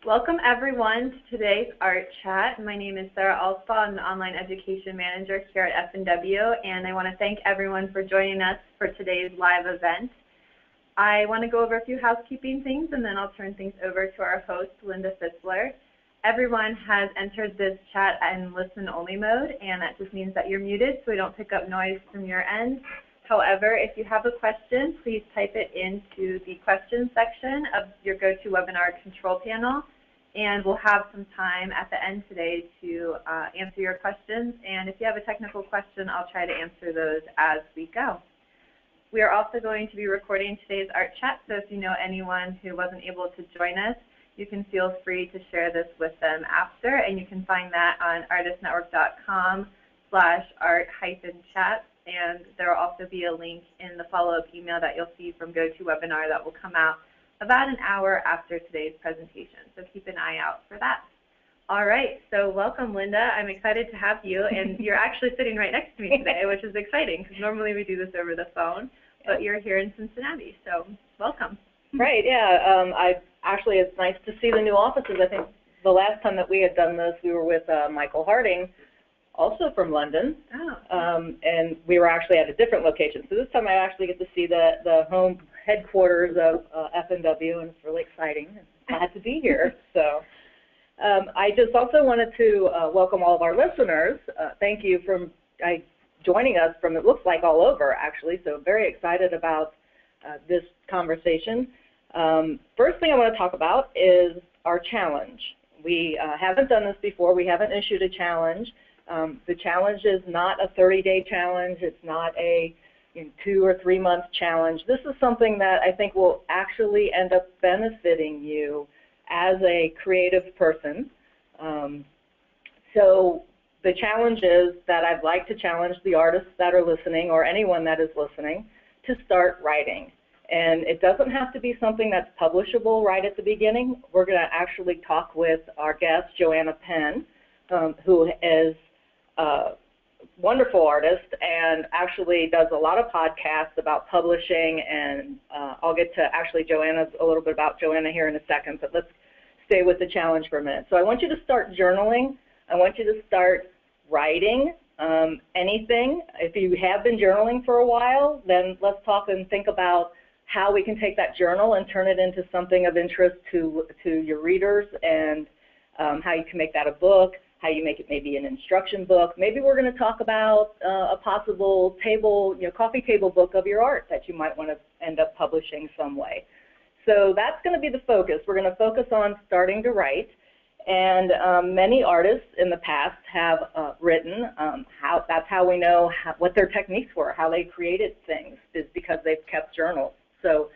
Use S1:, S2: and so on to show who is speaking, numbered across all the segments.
S1: Welcome everyone to today's Art Chat. My name is Sarah Alspaugh. I'm the Online Education Manager here at F&W, and I want to thank everyone for joining us for today's live event. I want to go over a few housekeeping things, and then I'll turn things over to our host, Linda Fisler. Everyone has entered this chat in listen-only mode, and that just means that you're muted so we don't pick up noise from your end. However, if you have a question, please type it into the questions section of your GoToWebinar control panel, and we'll have some time at the end today to answer your questions. And if you have a technical question, I'll try to answer those as we go. We are also going to be recording today's Art Chat, so if you know anyone who wasn't able to join us, you can feel free to share this with them after, and you can find that on artistnetwork.com/art-chat. And there will also be a link in the follow-up email that you'll see from GoToWebinar that will come out about an hour after today's presentation. So keep an eye out for that. All right, so welcome, Linda. I'm excited to have you. And you're actually sitting right next to me today, which is exciting because normally we do this over the phone, but you're here in Cincinnati, so welcome.
S2: Right, yeah. Actually, it's nice to see the new offices. I think the last time that we had done this, we were with Michael Harding, also from London, and we were actually at a different location. So this time I actually get to see the home headquarters of F&W, and it's really exciting. I'm glad to be here. So I just also wanted to welcome all of our listeners. Thank you for joining us from, it looks like, all over, actually. So very excited about this conversation. First thing I want to talk about is our challenge. We haven't done this before. We haven't issued a challenge. The challenge is not a 30-day challenge. It's not a 2 or 3 month challenge. This is something that I think will actually end up benefiting you as a creative person. So the challenge is that I'd like to challenge the artists that are listening, or anyone that is listening, to start writing. And it doesn't have to be something that's publishable right at the beginning. We're going to actually talk with our guest, Joanna Penn, who is a wonderful artist and actually does a lot of podcasts about publishing, and I'll get to actually a little bit about Joanna here in a second, but let's stay with the challenge for a minute. So I want you to start journaling. I want you to start writing anything. If you have been journaling for a while, then let's talk and think about how we can take that journal and turn it into something of interest to your readers, and how you can make that a book, how you make it maybe an instruction book. Maybe we're going to talk about a possible table, coffee table book of your art that you might want to end up publishing some way. So that's going to be the focus. We're going to focus on starting to write. And many artists in the past have written. That's how we know what their techniques were, how they created things, is because they've kept journals. So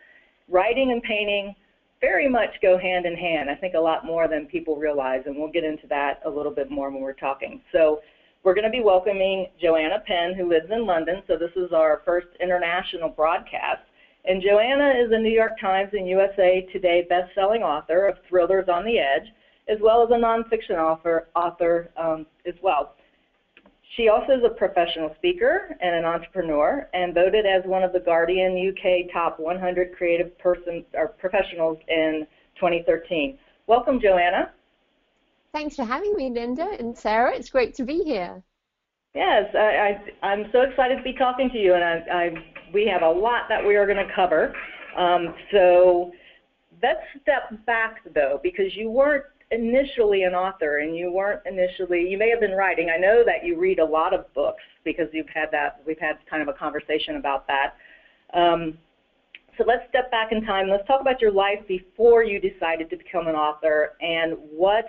S2: writing and painting very much go hand in hand, I think a lot more than people realize, and we'll get into that a little bit more when we're talking. So we're going to be welcoming Joanna Penn, who lives in London, so this is our first international broadcast. And Joanna is a New York Times and USA Today best-selling author of Thrillers on the Edge, as well as a nonfiction author as well. She also is a professional speaker and an entrepreneur, and voted as one of the Guardian UK Top 100 Creative Professionals in 2013. Welcome, Joanna.
S3: Thanks for having me, Linda and Sarah. It's great to be here.
S2: Yes, I'm so excited to be talking to you, and we have a lot that we are going to cover. So let's step back, though, because you weren't initially an author, and you may have been writing. I know that you read a lot of books because we've had kind of a conversation about that. So let's step back in time. Let's talk about your life before you decided to become an author, and what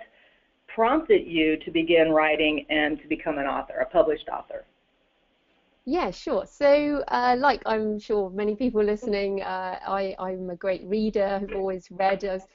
S2: prompted you to begin writing and to become an author, a published author.
S3: Yeah, sure. So like I'm sure many people listening, I'm a great reader. I've always read. I was,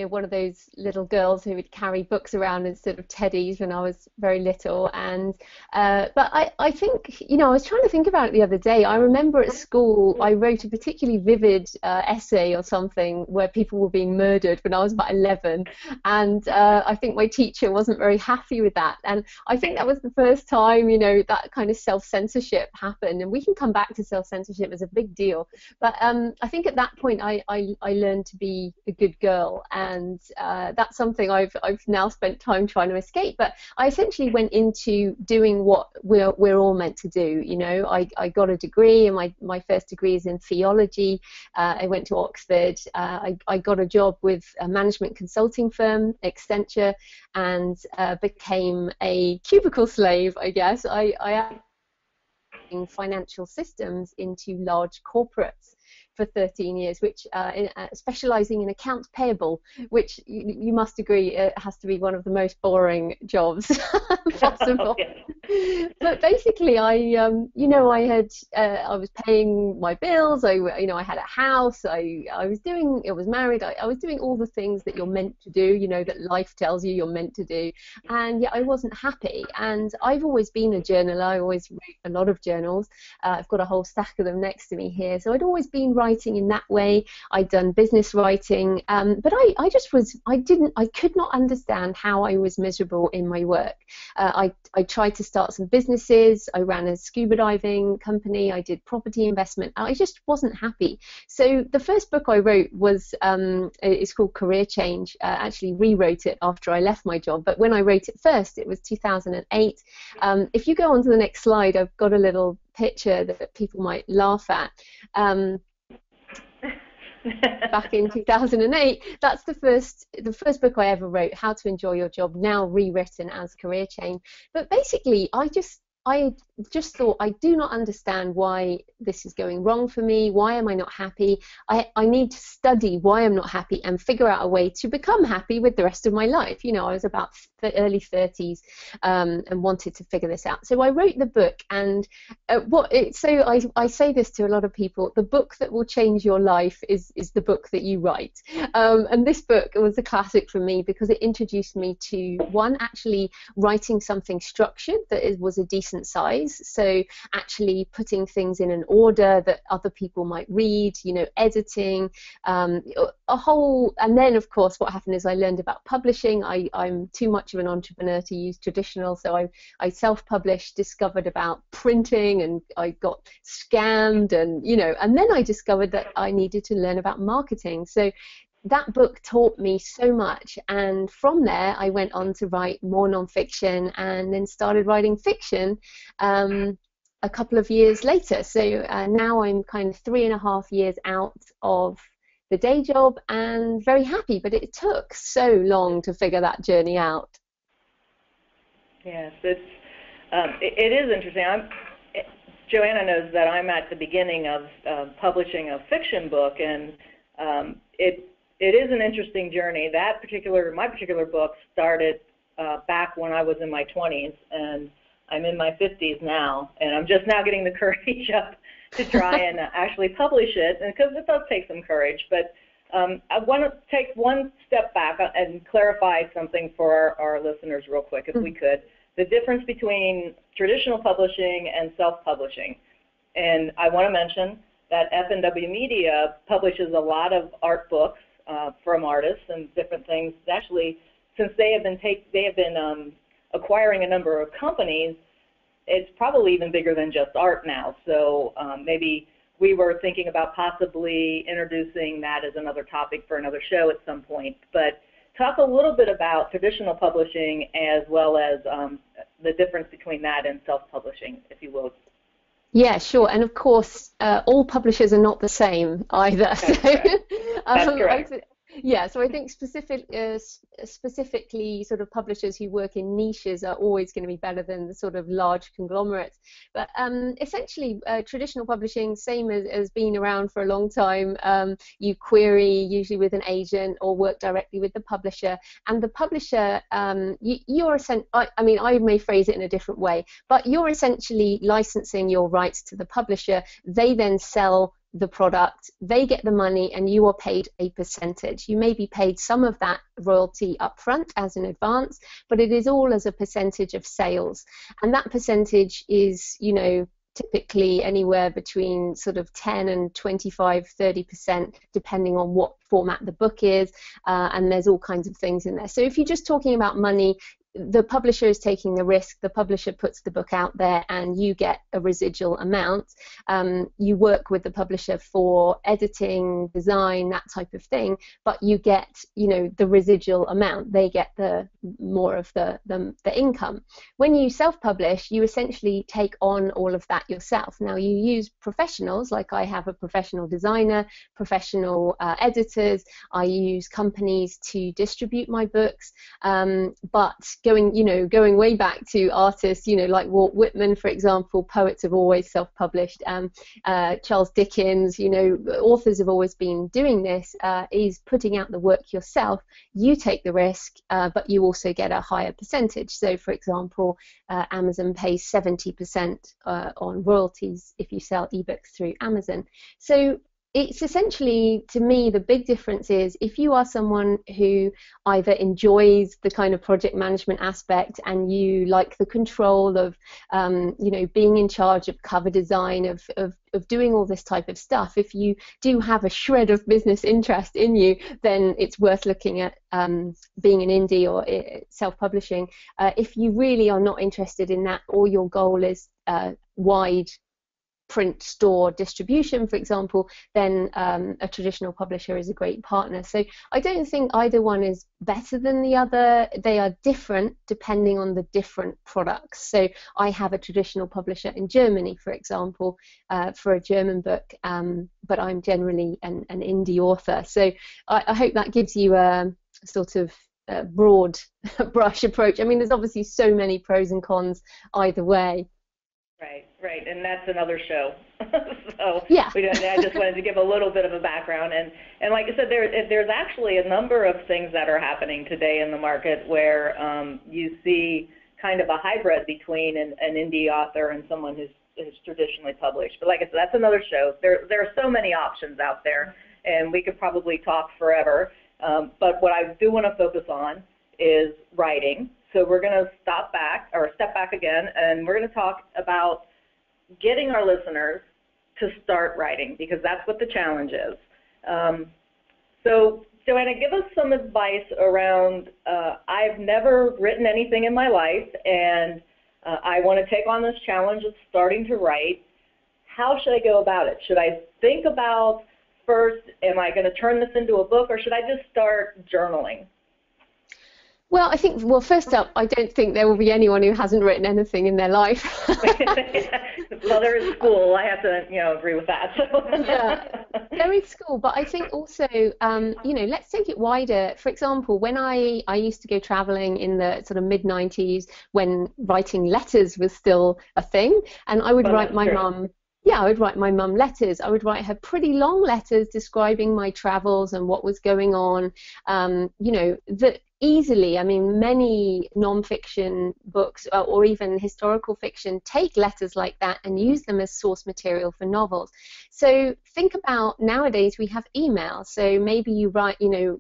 S3: one of those little girls who would carry books around as sort of teddies when I was very little. And but I think, I was trying to think about it the other day. I remember at school I wrote a particularly vivid essay or something where people were being murdered when I was about 11, and I think my teacher wasn't very happy with that. And I think that was the first time, that kind of self-censorship happened. And we can come back to self-censorship as a big deal. But I think at that point I learned to be a good girl. and that's something I've now spent time trying to escape. But I essentially went into doing what we're all meant to do. You know, I got a degree, and my first degree is in theology. I went to Oxford. I got a job with a management consulting firm, Accenture, and became a cubicle slave, I guess. I financial systems into large corporates for 13 years, which specializing in accounts payable, which you must agree has to be one of the most boring jobs possible. But basically, I was paying my bills. I had a house. I was married. I was doing all the things that you're meant to do. You know, that life tells you you're meant to do, and yet I wasn't happy. And I've always been a journaler. I always write a lot of journals. I've got a whole stack of them next to me here. So I'd always been writing in that way. I'd done business writing, but I could not understand how I was miserable in my work. I tried to start some businesses. I ran a scuba diving company. I did property investment. I just wasn't happy. So the first book I wrote was it's called Career Change. Actually rewrote it after I left my job, but when I wrote it first, it was 2008. If you go on to the next slide, I've got a little picture that people might laugh at. Back in 2008, that's the first book I ever wrote, How to Enjoy Your Job, now rewritten as Career Change. But basically, I just thought, I do not understand why this is going wrong for me. Why am I not happy? I need to study why I'm not happy and figure out a way to become happy with the rest of my life. You know, I was about the early 30s and wanted to figure this out. So I wrote the book, and I say this to a lot of people: the book that will change your life is the book that you write. And this book was a classic for me because it introduced me to, one, actually writing something structured that was a decent size. So actually putting things in an order that other people might read, you know, editing, and then of course what happened is I learned about publishing. I'm too much of an entrepreneur to use traditional, so I self-published, discovered about printing, and I got scammed, and and then I discovered that I needed to learn about marketing. So that book taught me so much, and from there I went on to write more nonfiction, and then started writing fiction a couple of years later. So now I'm kind of 3.5 years out of the day job and very happy, but it took so long to figure that journey out.
S2: Yes, it is interesting. Joanna knows that I'm at the beginning of publishing a fiction book, and it is an interesting journey. My particular book started back when I was in my 20s, and I'm in my 50s now, and I'm just now getting the courage up to try and actually publish it, and because it does take some courage. But I want to take one step back and clarify something for our listeners real quick, if we could. The difference between traditional publishing and self-publishing. And I want to mention that F&W Media publishes a lot of art books from artists and different things. Actually, since they have been acquiring a number of companies, it's probably even bigger than just art now. So maybe we were thinking about possibly introducing that as another topic for another show at some point. But talk a little bit about traditional publishing as well as the difference between that and self-publishing, if you will.
S3: Yeah, sure. And of course, all publishers are not the same either.
S2: That's correct. That's correct.
S3: Yeah, so I think specifically sort of publishers who work in niches are always going to be better than the sort of large conglomerates. But essentially, traditional publishing, same as being around for a long time. You query usually with an agent or work directly with the publisher. And the publisher, you're essentially, I may phrase it in a different way, but you're essentially licensing your rights to the publisher. They then sell the product, they get the money, and you are paid a percentage. You may be paid some of that royalty upfront as an advance, but it is all as a percentage of sales. And that percentage is, typically anywhere between sort of 10 and 25, 30%, depending on what format the book is, and there's all kinds of things in there. So if you're just talking about money, the publisher is taking the risk, the publisher puts the book out there, and you get a residual amount. You work with the publisher for editing, design, that type of thing, but you get, you know, the residual amount. They get the more of the income. When you self-publish, you essentially take on all of that yourself. Now, you use professionals, like I have a professional designer, professional editors. I use companies to distribute my books, but going way back to artists, you know, like Walt Whitman, for example, poets have always self-published. Charles Dickens, you know, authors have always been doing this, is putting out the work yourself. You take the risk, but you also get a higher percentage. So, for example, Amazon pays 70% on royalties if you sell ebooks through Amazon. So it's essentially, to me, the big difference is if you are someone who either enjoys the kind of project management aspect and you like the control of, you know, being in charge of cover design, of doing all this type of stuff, if you do have a shred of business interest in you, then it's worth looking at being an indie or self-publishing. If you really are not interested in that, or your goal is wide print store distribution, for example, then a traditional publisher is a great partner. So I don't think either one is better than the other. They are different depending on the different products. So I have a traditional publisher in Germany, for example, for a German book, but I'm generally an indie author. So I hope that gives you a sort of broad brush approach. I mean, there's obviously so many pros and cons either way.
S2: Right, and that's another show. So
S3: yeah.
S2: I just wanted to give a little bit of a background, and like I said, there's actually a number of things that are happening today in the market where you see kind of a hybrid between an indie author and someone who's traditionally published. But like I said, that's another show. There are so many options out there, and we could probably talk forever. But what I do want to focus on is writing. So we're going to step back again, and we're going to talk about getting our listeners to start writing, because that's what the challenge is. So Joanna, give us some advice around, I've never written anything in my life, and I want to take on this challenge of starting to write. How should I go about it? Should I think about first, am I going to turn this into a book, or should I just start journaling?
S3: Well, I think, first up, I don't think there will be anyone who hasn't written anything in their life.
S2: Well, there is school. I have to, agree with that.
S3: Yeah, there is school, but I think also, let's take it wider. For example, when I used to go traveling in the sort of mid-90s, when writing letters was still a thing, and I would write my mum. Yeah, I would write my mum letters. I would write her pretty long letters describing my travels and what was going on. Easily, I mean, many non-fiction books or even historical fiction take letters like that and use them as source material for novels. So think about, nowadays we have email. So maybe you write,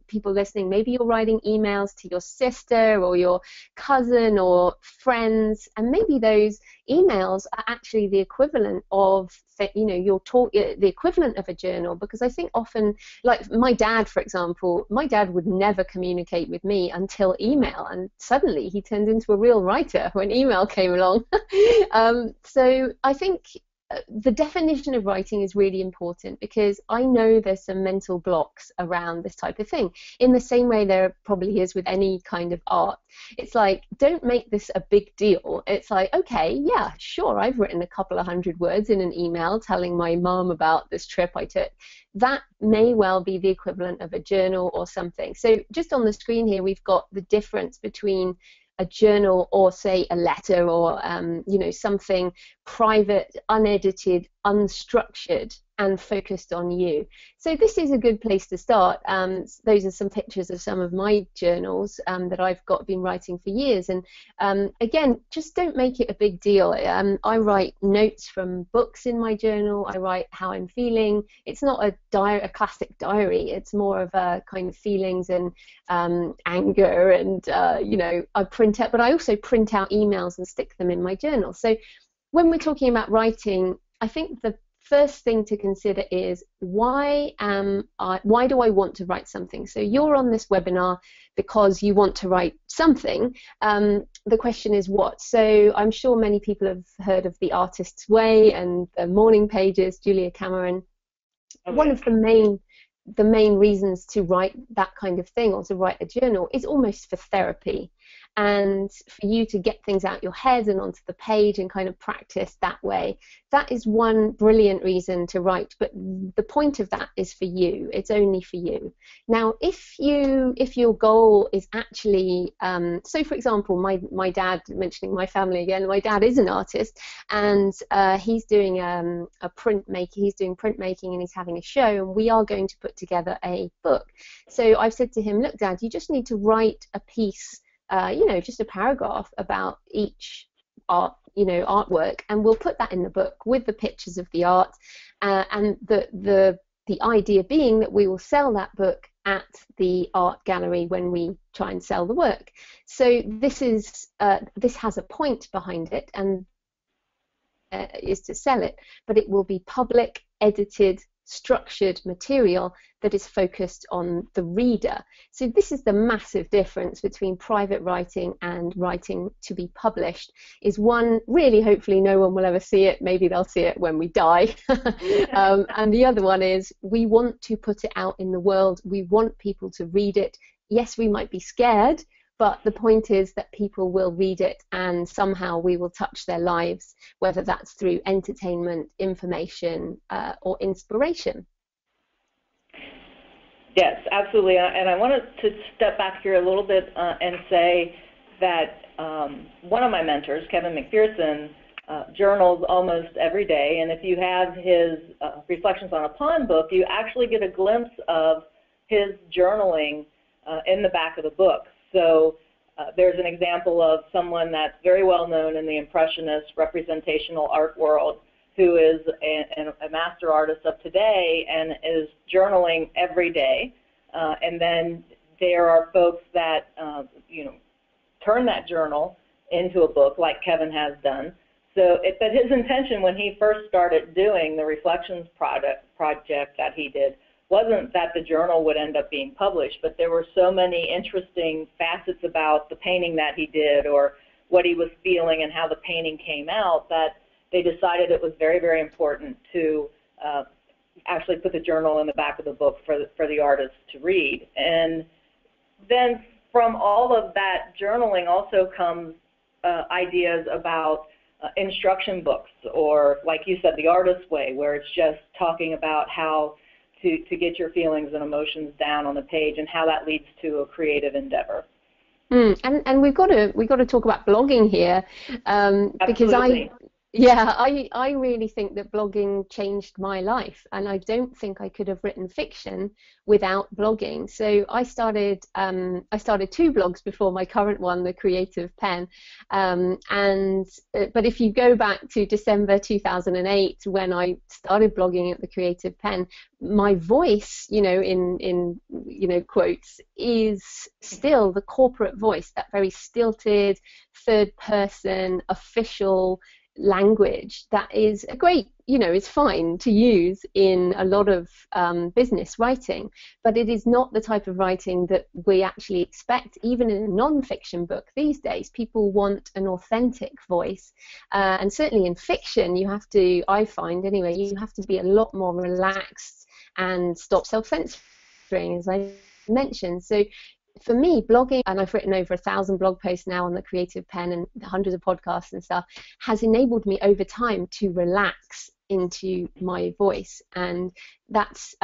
S3: people listening, maybe you're writing emails to your sister or your cousin or friends, and maybe those emails are actually the equivalent of, the equivalent of a journal, because I think often, like my dad, for example, my dad would never communicate with me until email, and suddenly he turned into a real writer when email came along. So I think the definition of writing is really important, because I know there's some mental blocks around this type of thing, in the same way there probably is with any kind of art. It's like, don't make this a big deal. It's like, okay, yeah, sure, I've written a couple of hundred words in an email telling my mum about this trip I took. That may well be the equivalent of a journal or something. So just on the screen here, we've got the difference between a journal or, say, a letter or, something private, unedited, unstructured, and focused on you. So this is a good place to start. Those are some pictures of some of my journals that I've been writing for years. And again, just don't make it a big deal. I write notes from books in my journal. I write how I'm feeling. It's not a classic diary. It's more of a kind of feelings and anger, and I print out, but I also print out emails and stick them in my journal. So when we're talking about writing, I think the first thing to consider is why do I want to write something? So you're on this webinar because you want to write something. The question is what? So I'm sure many people have heard of The Artist's Way and the morning pages, Julia Cameron. Okay. One of the main reasons to write that kind of thing, or to write a journal, is almost for therapy, and for you to get things out your head and onto the page and kind of practice that way. That is one brilliant reason to write, but the point of that is for you. It's only for you. Now, if your goal is actually, so for example, my dad, mentioning my family again, my dad is an artist, and he's doing printmaking, and he's having a show, and we are going to put together a book. So I've said to him, look, Dad, you just need to write a piece, just a paragraph about each artwork, and we'll put that in the book with the pictures of the art, and the idea being that we will sell that book at the art gallery when we try and sell the work. So this has a point behind it, and is to sell it, but it will be public, edited, structured material that is focused on the reader. So this is the massive difference between private writing and writing to be published. Is one, really, hopefully no one will ever see it, maybe they'll see it when we die. And the other one is, we want to put it out in the world, we want people to read it. Yes, we might be scared, but the point is that people will read it, and somehow we will touch their lives, whether that's through entertainment, information, or inspiration.
S2: Yes, absolutely. And I wanted to step back here a little bit and say that one of my mentors, Kevin McPherson, journals almost every day. And if you have his Reflections on a Pond book, you actually get a glimpse of his journaling in the back of the book. So there's an example of someone that's very well known in the Impressionist representational art world, who is a master artist of today and is journaling every day. And then there are folks that turn that journal into a book, like Kevin has done. So, but his intention when he first started doing the Reflections project that he did wasn't that the journal would end up being published, but there were so many interesting facets about the painting that he did, or what he was feeling and how the painting came out, that they decided it was very, very important to actually put the journal in the back of the book for the artist to read. And then from all of that journaling also comes ideas about instruction books, or like you said, The Artist's Way, where it's just talking about how to get your feelings and emotions down on the page, and how that leads to a creative endeavor.
S3: And we've got to talk about blogging here, because I really think that blogging changed my life, and I don't think I could have written fiction without blogging. So I started 2 blogs before my current one, the Creative Penn, but if you go back to December 2008 when I started blogging at the Creative Penn, my voice, in quotes, is still the corporate voice, that very stilted, third person, official language that is a great, is fine to use in a lot of business writing, but it is not the type of writing that we actually expect, even in a non-fiction book these days. People want an authentic voice, and certainly in fiction you have to, I find anyway, you have to be a lot more relaxed and stop self-censoring, as I mentioned. So for me, blogging, and I've written over 1,000 blog posts now on the Creative Penn and hundreds of podcasts and stuff, has enabled me over time to relax into my voice, and that's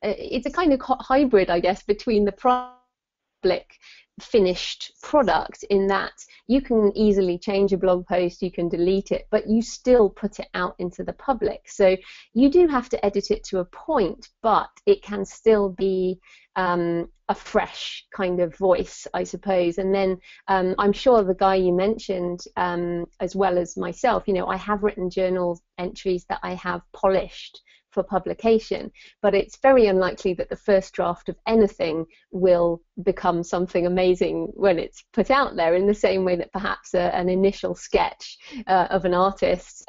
S3: it's a kind of hybrid, I guess, between the public finished product, in that you can easily change a blog post, you can delete it, but you still put it out into the public. So you do have to edit it to a point, but it can still be a fresh kind of voice, I suppose. And then I'm sure the guy you mentioned, as well as myself, I have written journal entries that I have polished for publication, but it's very unlikely that the first draft of anything will become something amazing when it's put out there, in the same way that perhaps an initial sketch of an artist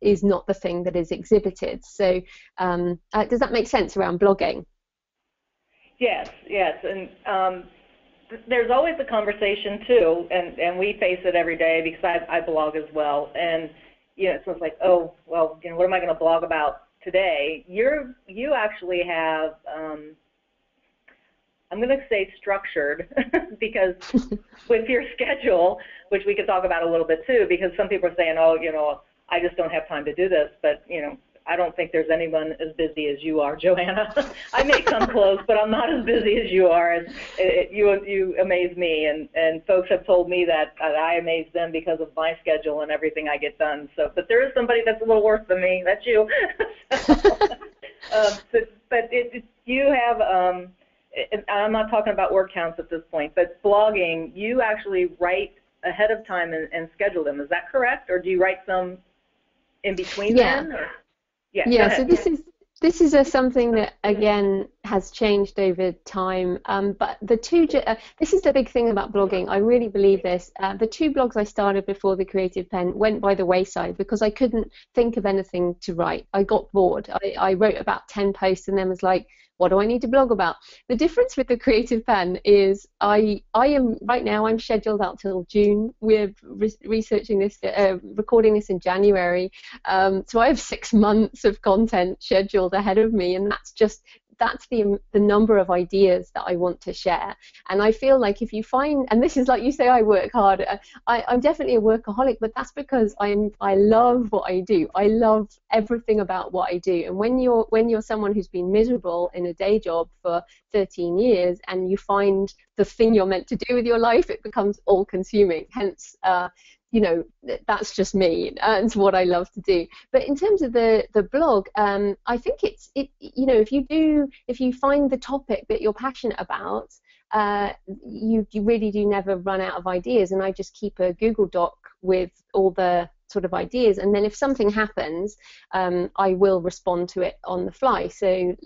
S3: is not the thing that is exhibited. So does that make sense around blogging?
S2: Yes, and there's always a conversation too, and we face it every day because I blog as well, and so it's like, oh, well, what am I going to blog about today? You actually have, I'm going to say structured, because with your schedule, which we could talk about a little bit too, because some people are saying, oh, I just don't have time to do this, but I don't think there's anyone as busy as you are, Joanna. I may come close, but I'm not as busy as you are. You amaze me, and folks have told me that I amaze them because of my schedule and everything I get done. So, but there is somebody that's a little worse than me. That's you. You have, and I'm not talking about word counts at this point, but blogging, you actually write ahead of time and schedule them. Is that correct, or do you write some in between then? Or?
S3: Yeah, so this is something that again has changed over time, but this is the big thing about blogging. I really believe this. The 2 blogs I started before the Creative Penn went by the wayside because I couldn't think of anything to write. I got bored. I wrote about 10 posts and then was like, what do I need to blog about? The difference with the Creative Penn is I am right now, I'm scheduled out till June. We're researching this, recording this in January. So I have 6 months of content scheduled ahead of me, and that's the number of ideas that I want to share. And I feel like if you find, and this is like you say, I work hard. I'm definitely a workaholic, but that's because I love what I do. I love everything about what I do. And when you're someone who's been miserable in a day job for 13 years and you find the thing you're meant to do with your life, it becomes all-consuming. Hence, that's just me, and it's what I love to do. But in terms of the blog, I think if you find the topic that you're passionate about, you really do never run out of ideas. And I just keep a Google Doc with all the sort of ideas, and then if something happens, I will respond to it on the fly. So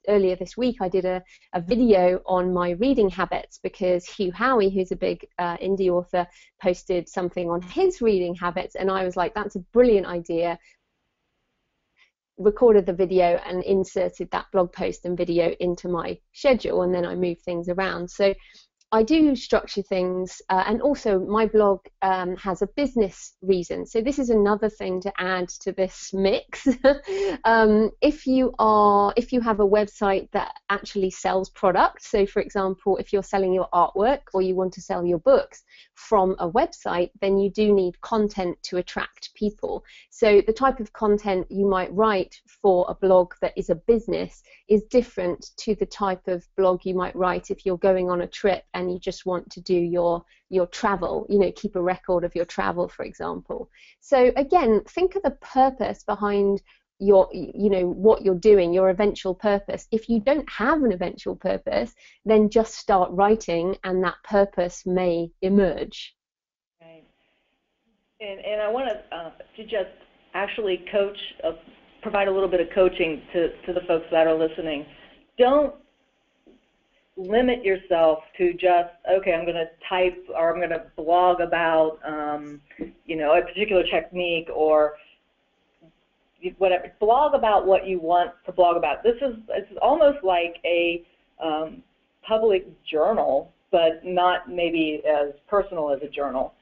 S3: earlier this week, I did a video on my reading habits because Hugh Howey, who's a big indie author, posted something on his reading habits, and I was like, that's a brilliant idea. Recorded the video and inserted that blog post and video into my schedule, and then I moved things around. So I do structure things, and also my blog has a business reason. So this is another thing to add to this mix. If you have a website that actually sells products, so for example, if you're selling your artwork or you want to sell your books from a website, then you do need content to attract people. So the type of content you might write for a blog that is a business is different to the type of blog you might write if you're going on a trip and you just want to do your travel, keep a record of your travel, for example. So again, think of the purpose behind what you're doing, your eventual purpose. If you don't have an eventual purpose, then just start writing and that purpose may emerge.
S2: Right. And I want to just actually provide a little bit of coaching to the folks that are listening. Don't limit yourself to just, okay, I'm going to type or I'm going to blog about, a particular technique or whatever. Blog about what you want to blog about. It's almost like a public journal, but not maybe as personal as a journal.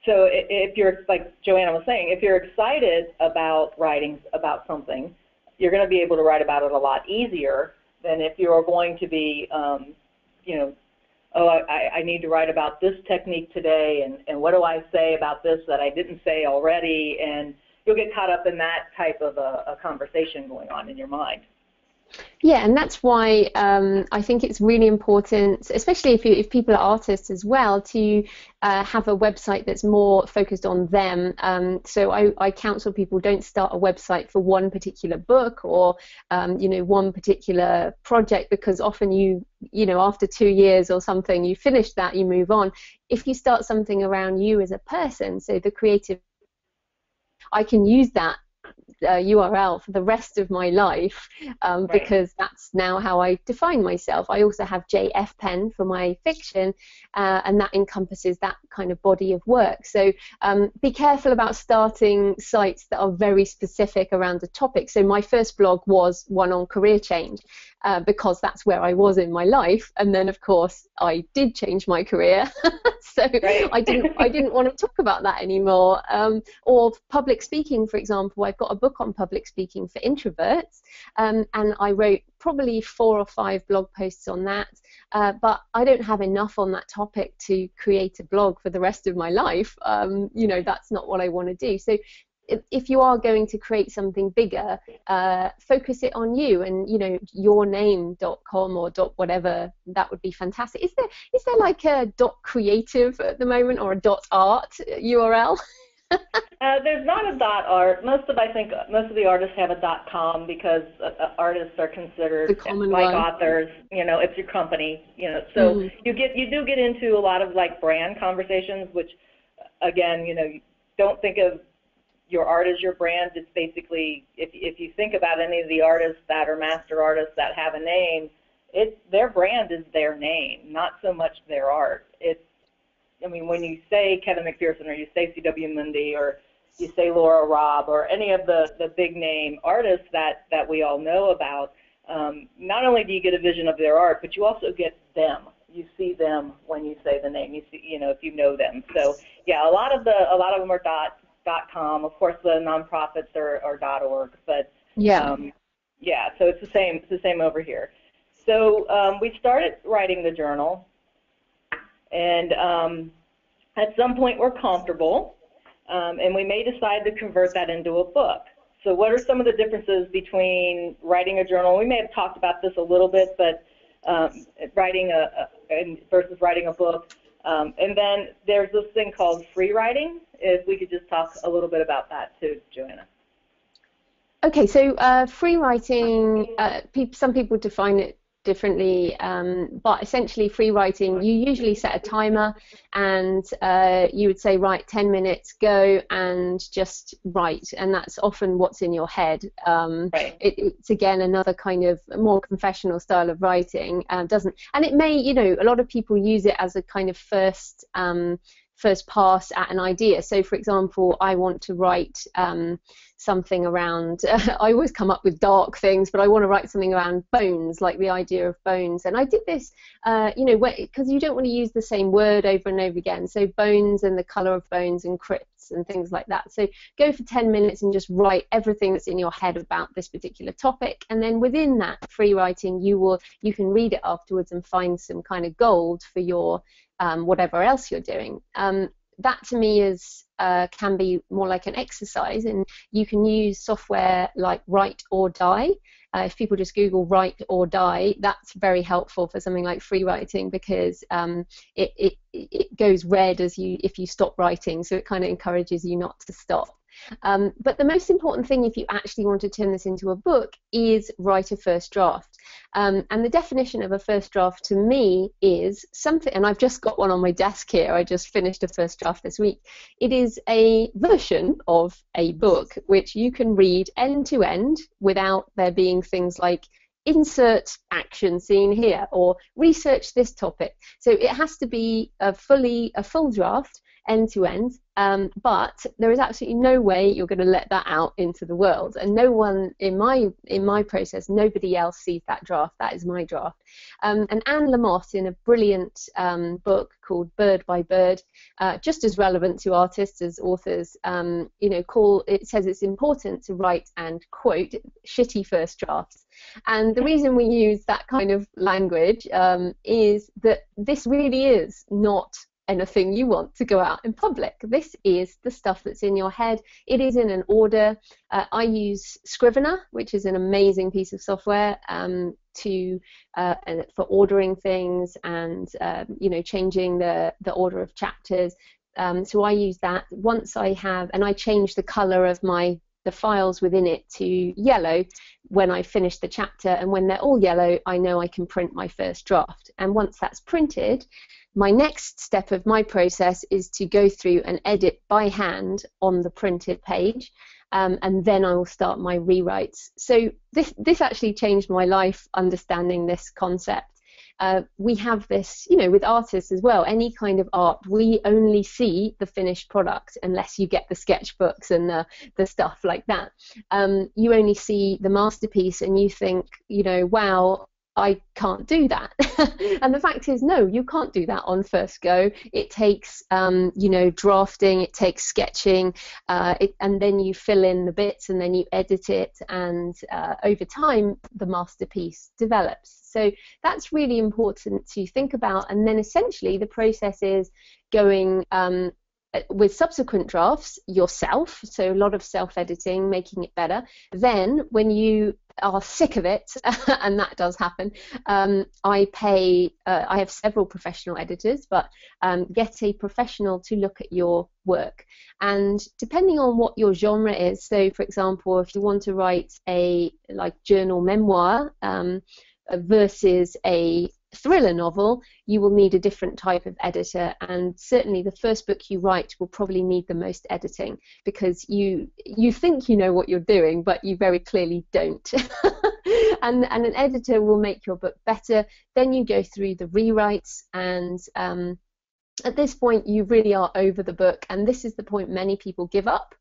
S2: So if you're, like Joanna was saying, if you're excited about writing about something, you're going to be able to write about it a lot easier than if you're going to be, I need to write about this technique today, and what do I say about this that I didn't say already, and you'll get caught up in that type of a conversation going on in your mind.
S3: Yeah, and that's why I think it's really important, especially if people are artists as well, to have a website that's more focused on them. So I counsel people, don't start a website for one particular book or one particular project, because often after 2 years or something, you finish that, you move on. If you start something around you as a person, so the creative, I can use that URL for the rest of my life,
S2: Right.
S3: because that's now how I define myself. I also have JF Penn for my fiction, and that encompasses that kind of body of work. So be careful about starting sites that are very specific around a topic. So my first blog was one on career change, because that's where I was in my life, and then of course I did change my career. So
S2: Right.
S3: I didn't want to talk about that anymore. Or public speaking, for example. I've got a book on public speaking for introverts, and I wrote probably 4 or 5 blog posts on that, but I don't have enough on that topic to create a blog for the rest of my life. You know, that's not what I want to do. So if you are going to create something bigger, focus it on you, and you know, yourname.com or .whatever, that would be fantastic. Is there like a .creative at the moment, or a .art URL?
S2: There's not a .art. I think most of the artists have a .com, because artists are considered
S3: The common
S2: like
S3: one.
S2: authors. You know, it's your company. You know, so you do get into a lot of like brand conversations, which, again, you know, you don't think of your art as your brand. It's basically, if you think about any of the artists that are master artists that have a name, their brand is their name, not so much their art. I mean, when you say Kevin McPherson, or you say C.W. Mundy, or you say Laura Robb, or any of the big name artists that we all know about, not only do you get a vision of their art, but you also get them. You see them when you say the name. You see, you know, if you know them. So yeah, a lot of them are .com. Of course, the nonprofits are .org, but
S3: Yeah.
S2: yeah. So it's the same. It's the same over here. So we started writing the journal, and at some point we're comfortable, and we may decide to convert that into a book. So what are some of the differences between writing a journal? We may have talked about this a little bit, but writing versus writing a book. And then there's this thing called free writing. If we could just talk a little bit about that too, Joanna.
S3: Okay, so free writing, some people define it differently, but essentially free writing, you usually set a timer, and you would say, right, 10 minutes, go and just write, and that's often what's in your head.
S2: Right.
S3: It's again another kind of more confessional style of writing, and it may, you know, a lot of people use it as a kind of first pass at an idea. So for example, I want to write something around, I always come up with dark things, but I want to write something around bones, like the idea of bones. And I did this, you know, because you don't want to use the same word over and over again. So bones and the color of bones and crypts and things like that. So go for 10 minutes and just write everything that's in your head about this particular topic. And then within that free writing, you can read it afterwards and find some kind of gold for your whatever else you're doing. That to me can be more like an exercise, and you can use software like Write or Die. If people just Google Write or Die, that's very helpful for something like free writing, because it goes red if you stop writing, so it kind of encourages you not to stop. But the most important thing, if you actually want to turn this into a book, is write a first draft. And the definition of a first draft to me is something, and I've just got one on my desk here, I just finished a first draft this week. It is a version of a book which you can read end to end without there being things like insert action scene here or research this topic. So it has to be a full draft end to end, but there is absolutely no way you're going to let that out into the world, and no one in my process, nobody else sees that draft. That is my draft. And Anne Lamott, in a brilliant book called Bird by Bird, just as relevant to artists as authors, you know, it says it's important to write and quote shitty first drafts. And the reason we use that kind of language is that this really is not anything you want to go out in public. This is the stuff that's in your head. It is in an order. I use Scrivener, which is an amazing piece of software for ordering things and you know, changing the order of chapters. So I use that. Once I have, and I change the color of the files within it to yellow when I finish the chapter, and when they're all yellow, I know I can print my first draft. And once that's printed, my next step of my process is to go through and edit by hand on the printed page, and then I will start my rewrites. So this actually changed my life, understanding this concept. We have this, with artists as well, any kind of art, we only see the finished product unless you get the sketchbooks and the stuff like that. You only see the masterpiece and you think, wow, I can't do that. And the fact is, no, you can't do that on first go. It takes, drafting, it takes sketching, and then you fill in the bits and then you edit it, and over time, the masterpiece develops. So that's really important to think about. And then essentially the process is going with subsequent drafts yourself, so a lot of self-editing, making it better. Then when you are sick of it, and that does happen, I have several professional editors, but get a professional to look at your work. And depending on what your genre is, so for example, if you want to write a journal memoir versus a thriller novel, you will need a different type of editor, and certainly the first book you write will probably need the most editing, because you think you know what you're doing, but you very clearly don't. and an editor will make your book better. Then you go through the rewrites, and at this point you really are over the book, and this is the point many people give up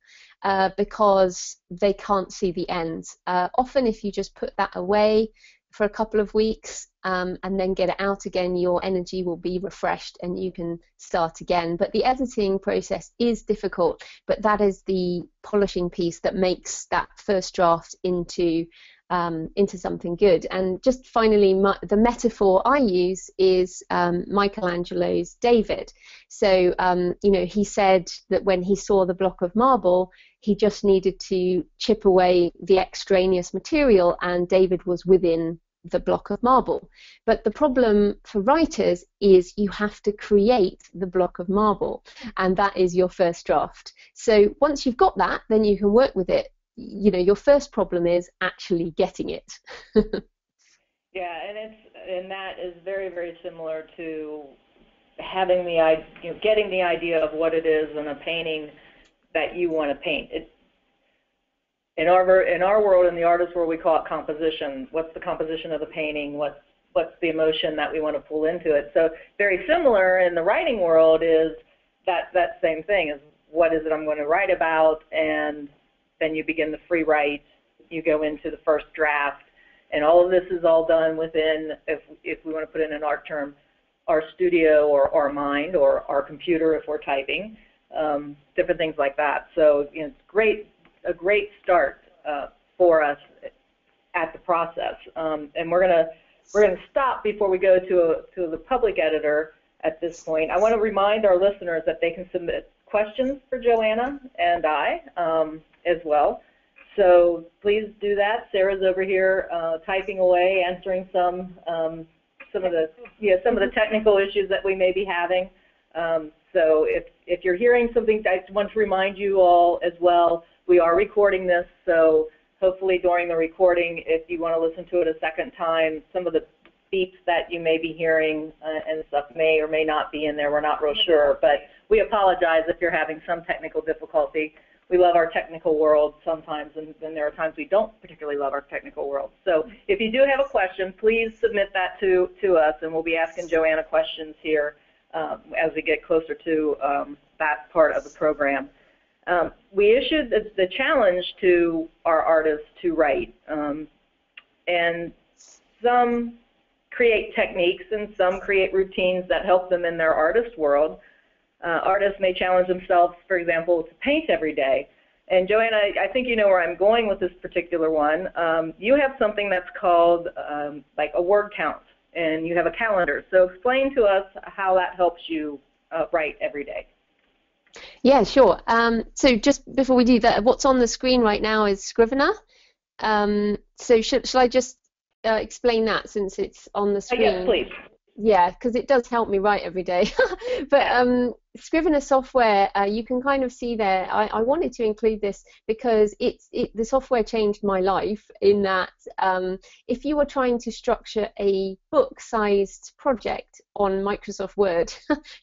S3: because they can't see the end. Often if you just put that away for a couple of weeks and then get it out again, your energy will be refreshed and you can start again. But the editing process is difficult, but that is the polishing piece that makes that first draft into something good. And just finally, the metaphor I use is Michelangelo's David. So he said that when he saw the block of marble, he just needed to chip away the extraneous material, and David was within the block of marble. But the problem for writers is you have to create the block of marble, and that is your first draft. So once you've got that, then you can work with it. Your first problem is actually getting it.
S2: Yeah, and that is very, very similar to having getting the idea of what it is in a painting that you want to paint. In our world, in the artist world, we call it composition. What's the composition of the painting? What's the emotion that we want to pull into it? So very similar in the writing world is that same thing, is what is it I'm going to write about, and then you begin the free write, you go into the first draft, and all of this is all done within, if we want to put in an art term, our studio or our mind or our computer if we're typing, different things like that. So it's a great start for us at the process. And we're gonna stop before we go to the public editor at this point. I want to remind our listeners that they can submit questions for Joanna and I as well. So please do that. Sarah's over here typing away, answering some of the technical issues that we may be having. So if you're hearing something, I want to remind you all as well, we are recording this, so hopefully during the recording, if you want to listen to it a second time, some of the beeps that you may be hearing and stuff may or may not be in there. We're not real sure, but we apologize if you're having some technical difficulty. We love our technical world sometimes, and then there are times we don't particularly love our technical world. So if you do have a question, please submit that to us, and we'll be asking Joanna questions here as we get closer to that part of the program. We issued the challenge to our artists to write, and some create techniques and some create routines that help them in their artist world. Artists may challenge themselves, for example, to paint every day. And Joanna, I think you know where I'm going with this particular one. You have something that's called like a word count, and you have a calendar. So explain to us how that helps you write every day.
S3: Yeah, sure. So just before we do that, what's on the screen right now is Scrivener. So shall I just explain that since it's on the screen?
S2: Yes, please.
S3: Yeah, because it does help me write every day. But Scrivener software, you can kind of see there, I wanted to include this because the software changed my life in that if you were trying to structure a book-sized project on Microsoft Word,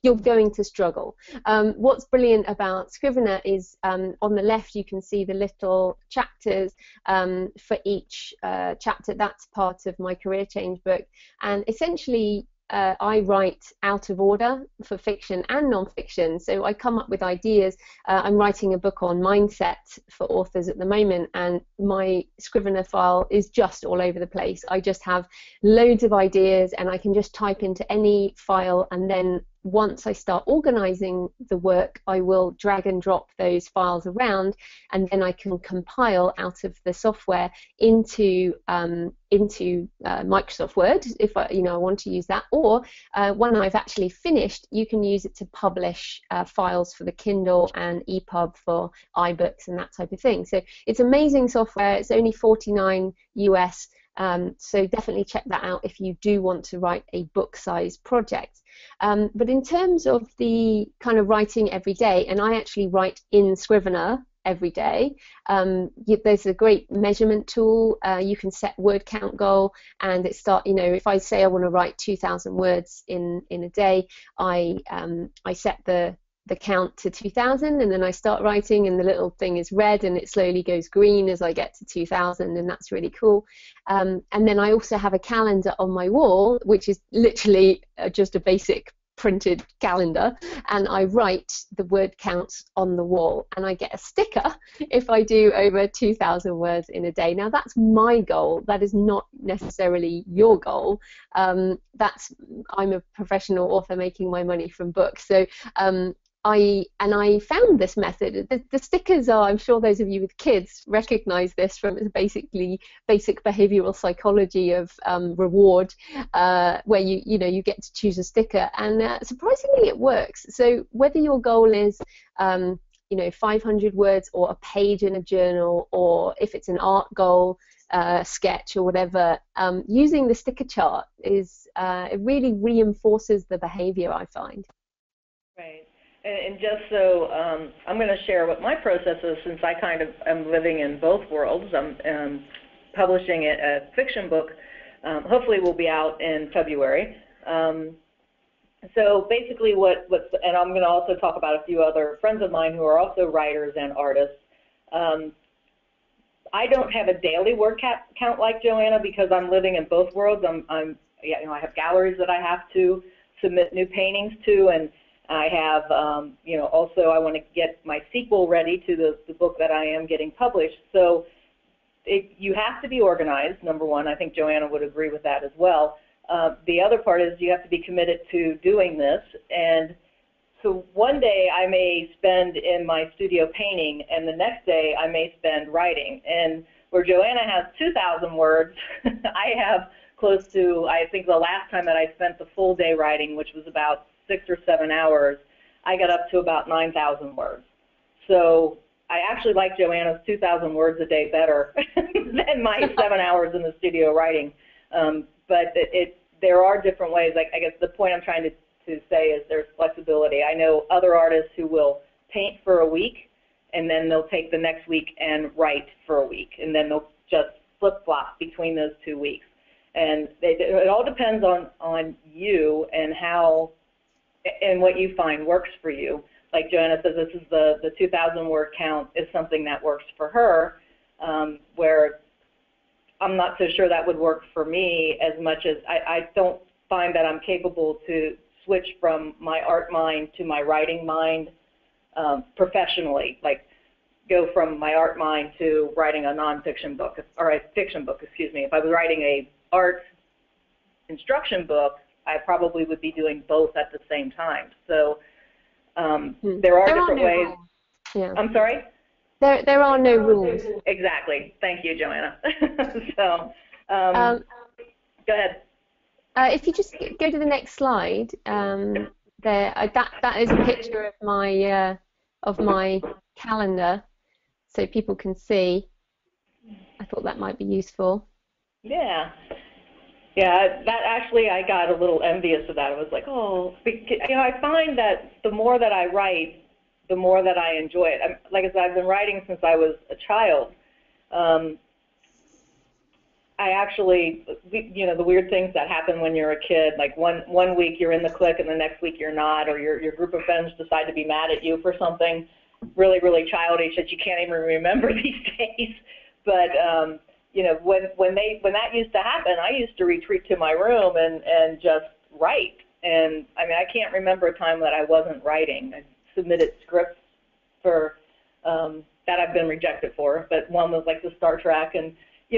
S3: you're going to struggle. What's brilliant about Scrivener is on the left you can see the little chapters for each chapter. That's part of my career change book, and essentially I write out of order for fiction and non-fiction, so I come up with ideas. I'm writing a book on mindset for authors at the moment, and my Scrivener file is just all over the place. I just have loads of ideas, and I can just type into any file, and then once I start organizing the work, I will drag and drop those files around, and then I can compile out of the software into Microsoft Word if I want to use that, or when I've actually finished, you can use it to publish files for the Kindle and EPUB for iBooks and that type of thing. So it's amazing software. It's only $49 US. So definitely check that out if you do want to write a book-sized project. But in terms of the kind of writing every day, and I actually write in Scrivener every day, there's a great measurement tool. You can set word count goal, and it if I say I want to write 2,000 words in a day, I set the count to 2,000, and then I start writing, and the little thing is red and it slowly goes green as I get to 2,000, and that's really cool. And then I also have a calendar on my wall, which is literally just a basic printed calendar, and I write the word counts on the wall, and I get a sticker if I do over 2,000 words in a day. Now that's my goal. That is not necessarily your goal. I'm a professional author making my money from books, so I found this method. The stickers are, I'm sure those of you with kids recognize this from basically basic behavioral psychology of reward, where you get to choose a sticker, and surprisingly it works. So whether your goal is 500 words or a page in a journal, or if it's an art goal, sketch or whatever, using the sticker chart it really reinforces the behavior, I find.
S2: Right. And just so I'm going to share what my process is, since I kind of am living in both worlds. I'm publishing a fiction book. Hopefully will be out in February. So basically and I'm going to also talk about a few other friends of mine who are also writers and artists. I don't have a daily word count like Joanna because I'm living in both worlds. I have galleries that I have to submit new paintings to, and I have, also I want to get my sequel ready to the book that I am getting published. So you have to be organized, number one. I think Joanna would agree with that as well. The other part is you have to be committed to doing this. And so one day I may spend in my studio painting, and the next day I may spend writing. And where Joanna has 2,000 words, I have close to, I think the last time that I spent the full day writing, which was about 6 or 7 hours, I got up to about 9,000 words. So I actually like Joanna's 2,000 words a day better than my 7 hours in the studio writing. But there are different ways. Like, I guess the point I'm trying to say is there's flexibility. I know other artists who will paint for a week, and then they'll take the next week and write for a week, and then they'll just flip-flop between those 2 weeks. And it all depends on you and how and what you find works for you. Like Joanna says, this is the 2,000 word count is something that works for her, where I'm not so sure that would work for me as much as I don't find that I'm capable to switch from my art mind to my writing mind professionally, like go from my art mind to writing a nonfiction book, or a fiction book, excuse me. If I was writing a art instruction book, I probably would be doing both at the same time. So there are different ways.
S3: Yeah.
S2: I'm sorry?
S3: There are no rules.
S2: Exactly. Thank you, Joanna. So go ahead.
S3: If you just go to the next slide, that is a picture of my calendar, so people can see. I thought that might be useful.
S2: Yeah. Yeah, that actually, I got a little envious of that. I was like, oh, I find that the more that I write, the more that I enjoy it. Like I said, I've been writing since I was a child. I actually, the weird things that happen when you're a kid, like one week you're in the clique and the next week you're not, or your group of friends decide to be mad at you for something really, really childish that you can't even remember these days. But when that used to happen, I used to retreat to my room and just write. And I mean, I can't remember a time that I wasn't writing. I submitted scripts for that I've been rejected for, but one was like the Star Trek and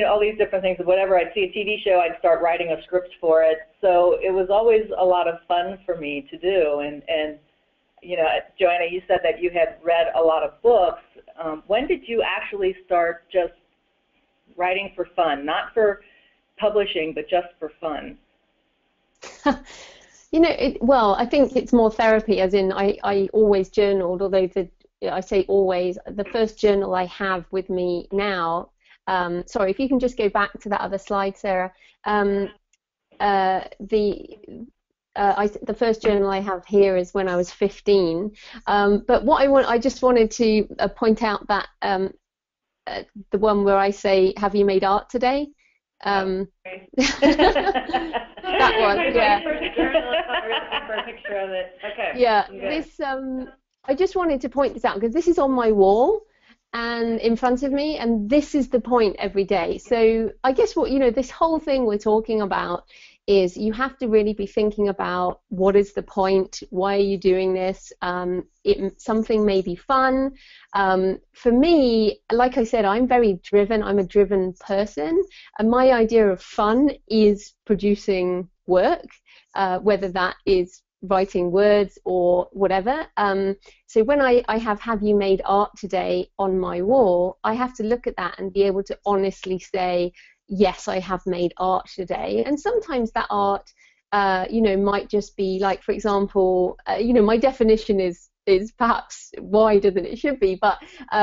S2: all these different things. Whatever I'd see a TV show, I'd start writing a script for it. So it was always a lot of fun for me to do. And Joanna, you said that you had read a lot of books. When did you actually start just writing for fun, not for publishing, but just for fun?
S3: Well, I think it's more therapy, as in I always journaled, although I say always, the first journal I have with me now, sorry, if you can just go back to that other slide, Sarah. The first journal I have here is when I was 15. But I just wanted to point out that the one where I say, "Have you made art today?" That one, yeah.
S1: First journal, for a picture of it. Okay.
S3: Yeah, this. I just wanted to point this out because this is on my wall and in front of me, and this is the point every day. So I guess this whole thing we're talking about is you have to really be thinking about what is the point, why are you doing this. Something may be fun. For me, like I said, I'm very driven. I'm a driven person, and my idea of fun is producing work, whether that is writing words or whatever. So when I have you made art today on my wall, I have to look at that and be able to honestly say, yes, I have made art today. And sometimes that art might just be like, for example, my definition is perhaps wider than it should be, but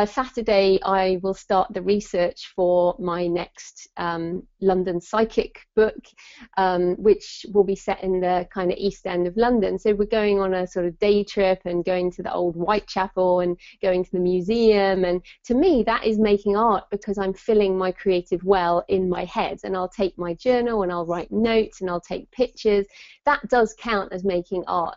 S3: Saturday I will start the research for my next London psychic book, which will be set in the kind of East End of London. So we're going on a sort of day trip and going to the old Whitechapel and going to the museum, and to me that is making art because I'm filling my creative well in my head, and I'll take my journal and I'll write notes and I'll take pictures. That does count as making art.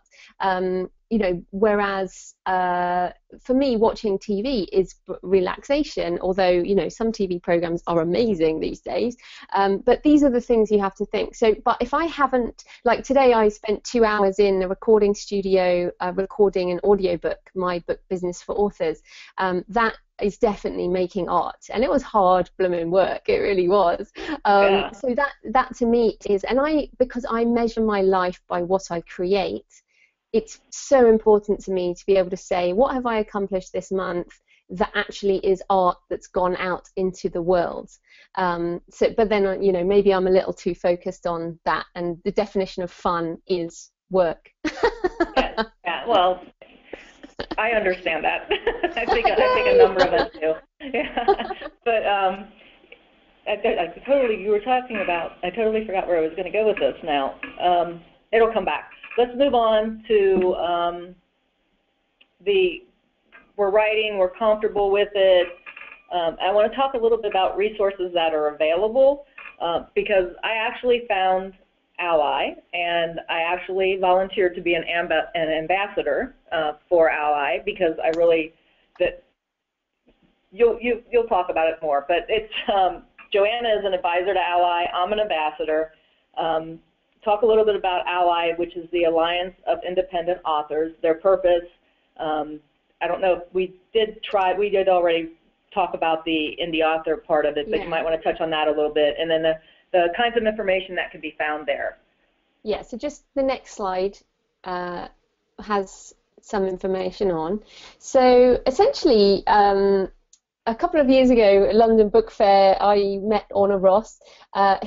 S3: Whereas for me, watching TV is relaxation, although, some TV programs are amazing these days. But these are the things you have to think. So, but if I haven't, like today, I spent 2 hours in a recording studio recording an audiobook, my book, Business for Authors. That is definitely making art, and it was hard blooming work, it really was. So that to me is, and because I measure my life by what I create, it's so important to me to be able to say, what have I accomplished this month that actually is art that's gone out into the world? But then, maybe I'm a little too focused on that, and the definition of fun is work.
S2: Yeah, well, I understand that. I think a number of us do. Yeah. But you were talking about, I totally forgot where I was going to go with this now. It'll come back. Let's move on to we're writing, we're comfortable with it. I want to talk a little bit about resources that are available because I actually found Ally, and I actually volunteered to be an ambassador for Ally because I really, you'll talk about it more, but it's, Joanna is an advisor to Ally, I'm an ambassador. Talk a little bit about Ally, which is the Alliance of Independent Authors, their purpose. I don't know if we did already talk about the indie author part of it, but you might want to touch on that a little bit, and then the kinds of information that can be found there.
S3: Yeah, so just the next slide has some information on. So essentially, a couple of years ago at London Book Fair, I met Orna Ross,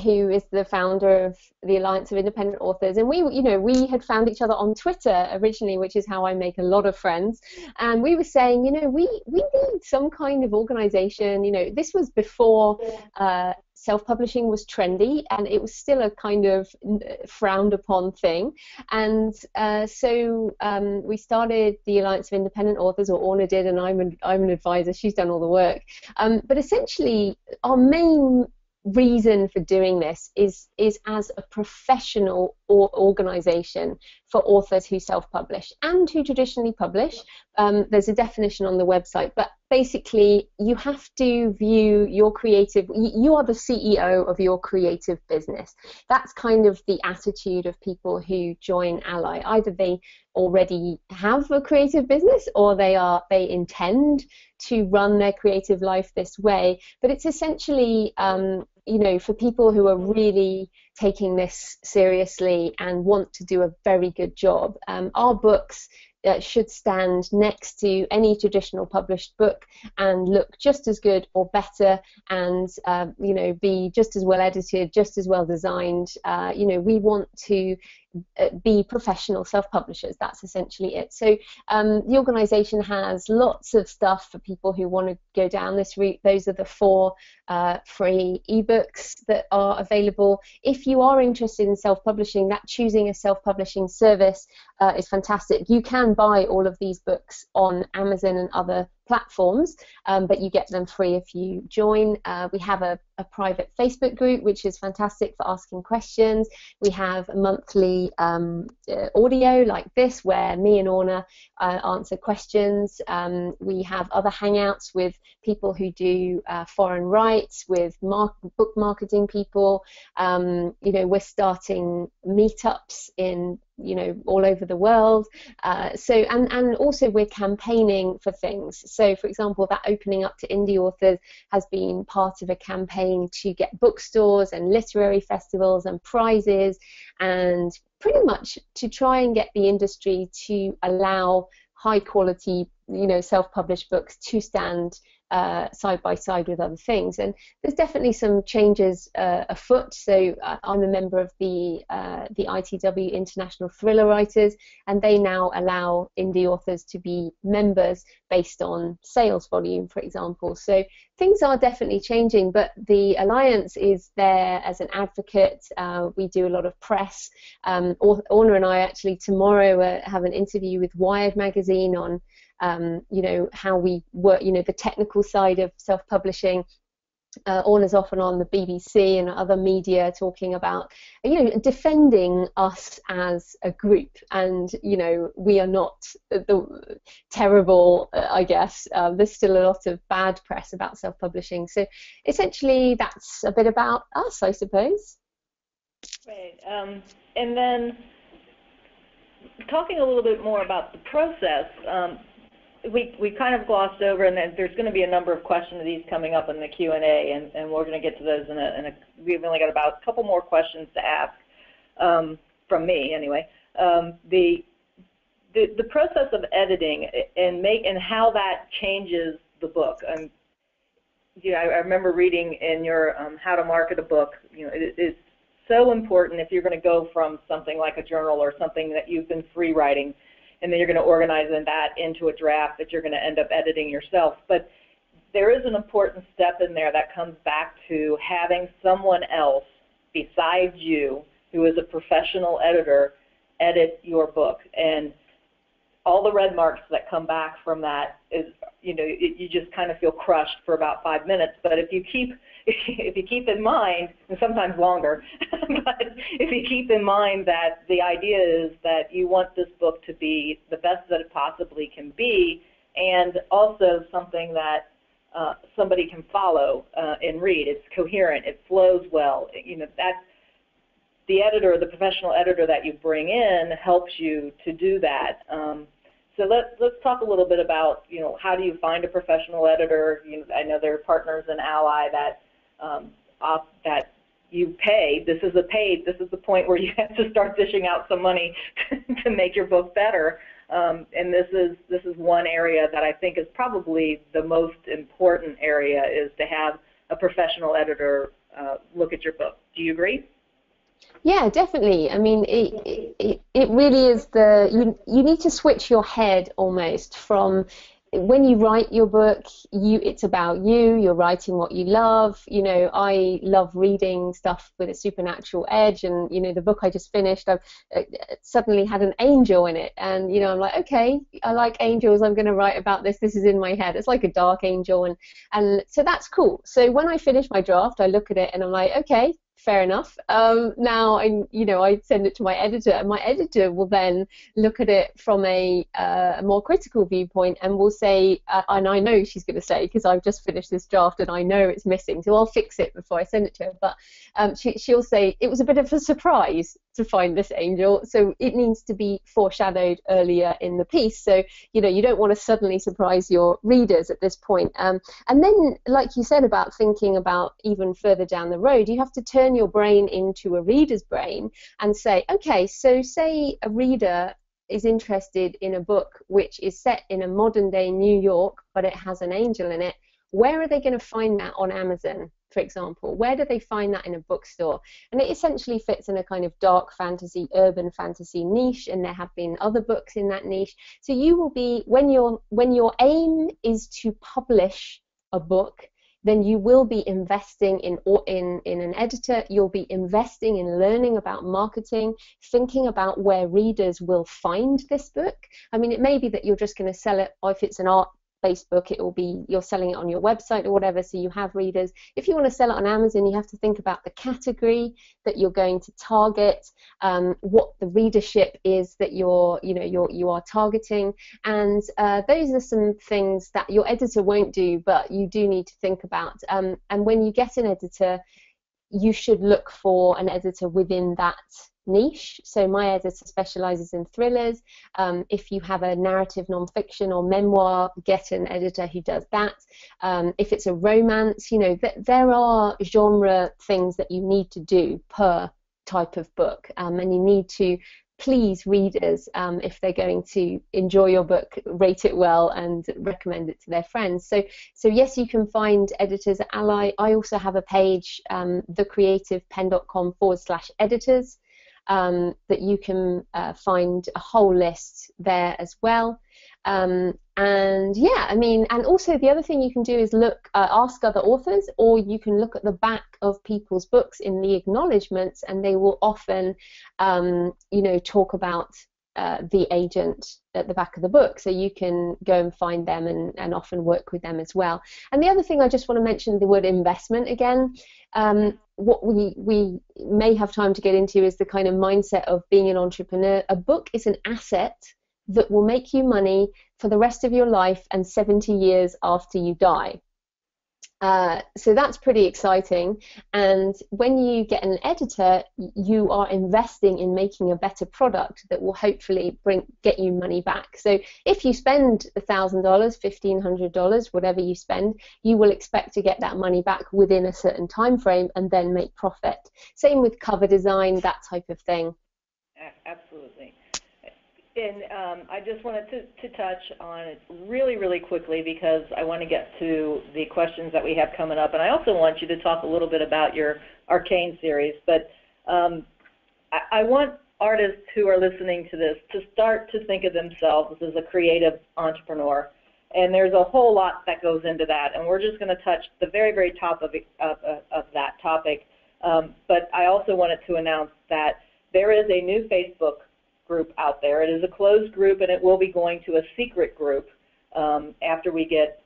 S3: who is the founder of the Alliance of Independent Authors, and we had found each other on Twitter originally, which is how I make a lot of friends. And we were saying, we need some kind of organization. This was before self-publishing was trendy and it was still a kind of frowned upon thing. And so we started the Alliance of Independent Authors, or Orna did, and I'm an advisor. She's done all the work. But essentially, our main reason for doing this is as a professional organization for authors who self-publish and who traditionally publish. There's a definition on the website, but basically you have to view your creative, you are the CEO of your creative business. That's kind of the attitude of people who join Ally. Either they already have a creative business or they intend to run their creative life this way. But it's essentially you know, for people who are really taking this seriously and want to do a very good job, our books should stand next to any traditional published book and look just as good or better, and you know, be just as well edited, just as well designed. You know, we want to be professional self-publishers. That's essentially it. So the organisation has lots of stuff for people who want to go down this route. Those are the 4 free ebooks that are available. If you are interested in self-publishing, that choosing a self-publishing service is fantastic. You can buy all of these books on Amazon and other platforms, but you get them free if you join. We have a private Facebook group, which is fantastic for asking questions. We have a monthly audio like this where me and Orna answer questions. We have other hangouts with people who do foreign rights, with book marketing people. You know, we're starting meetups in, you know, all over the world. And also we're campaigning for things. So for example, that opening up to indie authors has been part of a campaign to get bookstores and literary festivals and prizes, and pretty much to try and get the industry to allow high quality, you know, self-published books to stand side by side with other things. And there's definitely some changes afoot. So I'm a member of the ITW, International Thriller Writers, and they now allow indie authors to be members based on sales volume, for example. So things are definitely changing, but the Alliance is there as an advocate. We do a lot of press. Orna and I actually tomorrow have an interview with Wired magazine on you know, how we work, you know, the technical side of self-publishing. Orna's often on the BBC and other media talking about, you know, defending us as a group, and you know, we are not the terrible, I guess. There's still a lot of bad press about self-publishing. So essentially that's a bit about us, I suppose.
S2: Right. And then talking a little bit more about the process, we kind of glossed over, and there's going to be a number of questions of these coming up in the Q&A, and we're going to get to those we've only got about a couple more questions to ask, from me anyway. The process of editing and how that changes the book. You know, I remember reading in your How to Market a Book, you know, it's so important if you're going to go from something like a journal or something that you've been free writing, and then you're going to organize that into a draft that you're going to end up editing yourself. But there is an important step in there that comes back to having someone else besides you who is a professional editor edit your book. And all the red marks that come back from that is, you know, you just kind of feel crushed for about 5 minutes. But if you keep in mind, and sometimes longer, but if you keep in mind that the idea is that you want this book to be the best that it possibly can be, and also something that somebody can follow and read. It's coherent, it flows well. You know, that the editor, the professional editor that you bring in, helps you to do that. So let's talk a little bit about, you know, how do you find a professional editor? You know, I know there are partners in Ally that that you pay. This is the point where you have to start dishing out some money to make your book better. And this is one area that I think is probably the most important area, is to have a professional editor look at your book. Do you agree?
S3: Yeah, definitely. I mean, it really is you need to switch your head almost from when you write your book, it's about you. You're writing what you love. You know, I love reading stuff with a supernatural edge, and you know, the book I just finished, I've suddenly had an angel in it, and you know, I'm like, okay, I like angels. I'm going to write about this. This is in my head. It's like a dark angel, and so that's cool. So when I finish my draft, I look at it and I'm like, okay, fair enough. Now, I send it to my editor, and my editor will then look at it from a more critical viewpoint and will say, and I know she's going to say, because I've just finished this draft and I know it's missing, so I'll fix it before I send it to her. But she'll say it was a bit of a surprise to find this angel, so it needs to be foreshadowed earlier in the piece. So you know, you don't want to suddenly surprise your readers at this point. And then, like you said about thinking about even further down the road, you have to turn your brain into a reader's brain and say, okay, so say a reader is interested in a book which is set in a modern day New York, but it has an angel in it. Where are they going to find that on Amazon, for example? Where do they find that in a bookstore? And it essentially fits in a kind of dark fantasy, urban fantasy niche, and there have been other books in that niche. So you will be, when your aim is to publish a book, then you will be investing in an editor. You'll be investing in learning about marketing, thinking about where readers will find this book. I mean, it may be that you're just going to sell it, or if it's an art-based book, it will be you're selling it on your website or whatever, so you have readers. If you want to sell it on Amazon, you have to think about the category that you're going to target, what the readership is that you are targeting, and those are some things that your editor won't do, but you do need to think about. And when you get an editor, you should look for an editor within that niche. So my editor specializes in thrillers. If you have a narrative nonfiction or memoir, get an editor who does that. If it's a romance, you know, there are genre things that you need to do per type of book, and you need to please readers if they're going to enjoy your book, rate it well and recommend it to their friends. So yes, you can find editors at Ally. I also have a page, thecreativepenn.com/editors, that you can find a whole list there as well. And yeah, I mean, and also the other thing you can do is ask other authors, or you can look at the back of people's books in the acknowledgements, and they will often, talk about the agent at the back of the book, so you can go and find them and often work with them as well. And the other thing, I just want to mention the word investment again. What we may have time to get into is the kind of mindset of being an entrepreneur. A book is an asset that will make you money for the rest of your life and 70 years after you die. So that's pretty exciting. And when you get an editor, you are investing in making a better product that will hopefully get you money back. So if you spend $1,000, $1,500, whatever you spend, you will expect to get that money back within a certain time frame and then make profit. Same with cover design, that type of thing.
S2: Absolutely. And I just wanted to touch on it really, really quickly, because I want to get to the questions that we have coming up. And I also want you to talk a little bit about your Arcane series. But I want artists who are listening to this to start to think of themselves as a creative entrepreneur. And there's a whole lot that goes into that. And we're just going to touch the very, very top of that topic. But I also wanted to announce that there is a new Facebook group out there. It is a closed group, and it will be going to a secret group after we get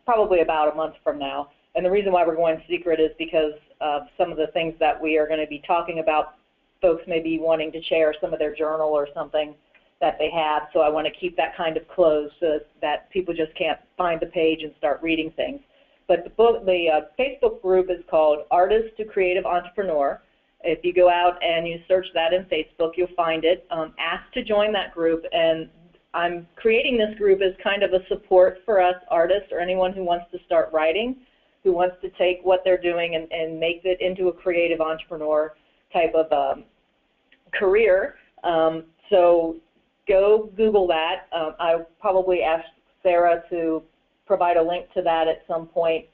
S2: probably about a month from now. And the reason why we're going secret is because of some of the things that we are going to be talking about. Folks may be wanting to share some of their journal or something that they have, so I want to keep that kind of closed so that people just can't find the page and start reading things. But the Facebook group is called Artist to Creative Entrepreneur. If you go out and you search that in Facebook, you'll find it. Ask to join that group, and I'm creating this group as kind of a support for us artists or anyone who wants to start writing, who wants to take what they're doing and make it into a creative entrepreneur type of career. So go Google that. I'll probably ask Sarah to provide a link to that at some point.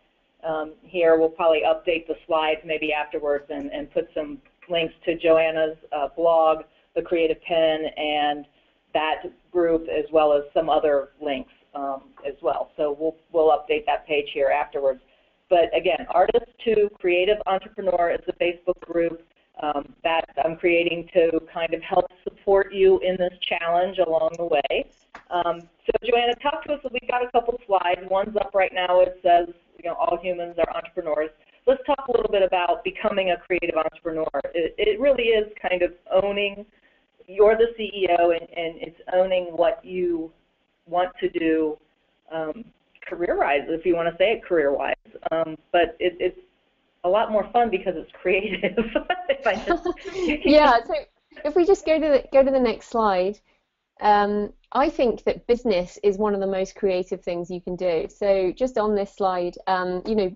S2: Here we'll probably update the slides maybe afterwards and put some links to Joanna's blog, the Creative Penn, and that group, as well as some other links. as well. So we'll update that page here afterwards. But again, Artist to Creative Entrepreneur is a Facebook group that I'm creating to kind of help support you in this challenge along the way. So Joanna, talk to us. We've got a couple slides. One's up right now. It says, all humans are entrepreneurs. Let's talk a little bit about becoming a creative entrepreneur. It really is kind of owning, you're the CEO, and it's owning what you want to do career-wise, if you want to say it career-wise. But it's a lot more fun because it's creative.
S3: Yeah, so if we just go to the next slide, I think that business is one of the most creative things you can do. So just on this slide,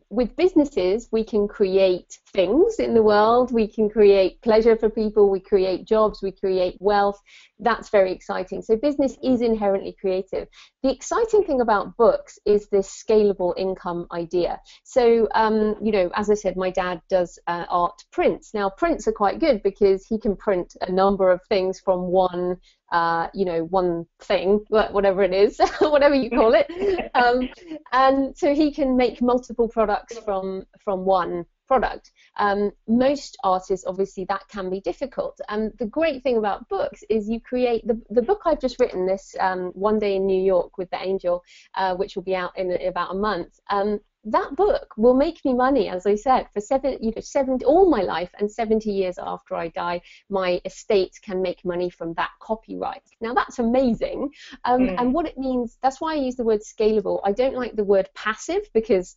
S3: with businesses, we can create things in the world, we can create pleasure for people, we create jobs, we create wealth. That's very exciting. So business is inherently creative. The exciting thing about books is this scalable income idea. So, as I said, my dad does art prints. Now, prints are quite good because he can print a number of things from one thing, whatever it is, whatever you call it, and so he can make multiple products from one product. Most artists, obviously, that can be difficult. And the great thing about books is you create the book I've just written, this One Day in New York with the Angel, which will be out in about a month. That book will make me money, as I said, for 70 all my life, and 70 years after I die, my estate can make money from that copyright. Now that's amazing, and what it means, that's why I use the word scalable. I don't like the word passive because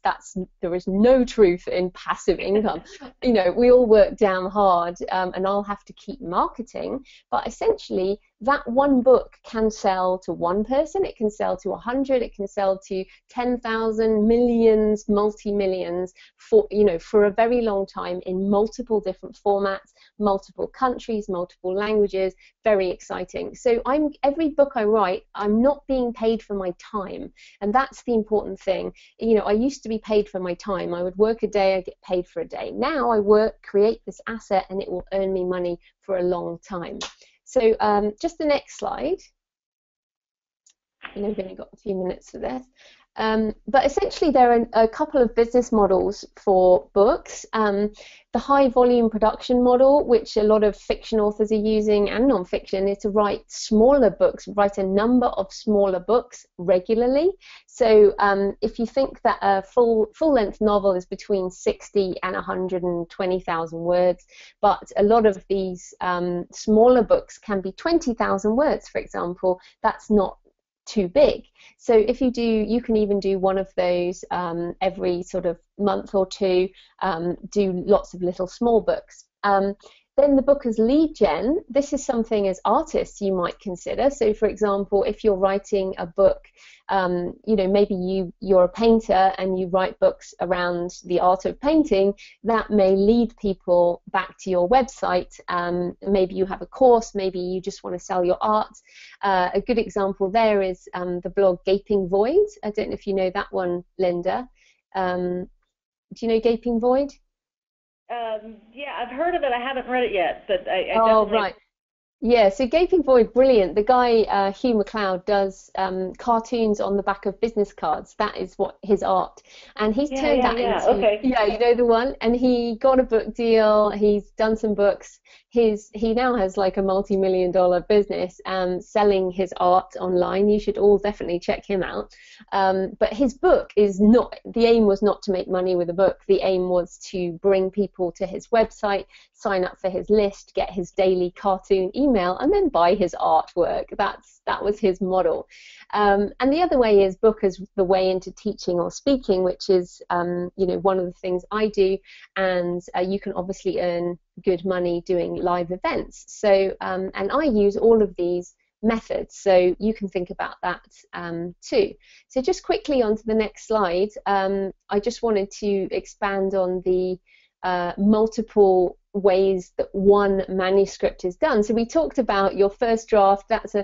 S3: there is no truth in passive income. We all work damn hard, and I'll have to keep marketing, but essentially that one book can sell to one person, it can sell to 100, it can sell to 10,000, millions, multi-millions for a very long time in multiple different formats, multiple countries, multiple languages. Very exciting. So every book I write, I'm not being paid for my time, and that's the important thing. I used to be paid for my time. I would work a day, I get paid for a day. Now I create this asset, and it will earn me money for a long time. So just the next slide. We've only got a few minutes for this. But essentially there are a couple of business models for books. The high volume production model, which a lot of fiction authors are using, and non-fiction, is to write smaller books, write a number of smaller books regularly. So if you think that a full-length novel is between 60 and 120,000 words, but a lot of these smaller books can be 20,000 words, for example, that's not too big. So if you can even do one of those every sort of month or two, do lots of little small books. Then the book as lead gen, this is something as artists you might consider. So for example, if you're writing a book, maybe you're a painter and you write books around the art of painting, that may lead people back to your website. Maybe you have a course, maybe you just want to sell your art. A good example there is the blog Gaping Void. I don't know if you know that one, Linda. Do you know Gaping Void?
S2: Yeah, I've heard of it. I haven't read it yet, but I
S3: definitely... Right. Yeah, so Gaping Void, brilliant. The guy, Hugh MacLeod, does cartoons on the back of business cards. That is what his art. And he's turned that into... Okay. Yeah, you know the one? And he got a book deal. He's done some books. He now has like a multi-million-dollar business selling his art online. You should all definitely check him out. But his book is not... The aim was not to make money with a book. The aim was to bring people to his website, sign up for his list, get his daily cartoon email, and then buy his artwork. That was his model. And the other way is book as the way into teaching or speaking, which is one of the things I do, and you can obviously earn good money doing live events. So and I use all of these methods, so you can think about that too. So just quickly onto the next slide, I just wanted to expand on the multiple ways that one manuscript is done. So we talked about your first draft. That's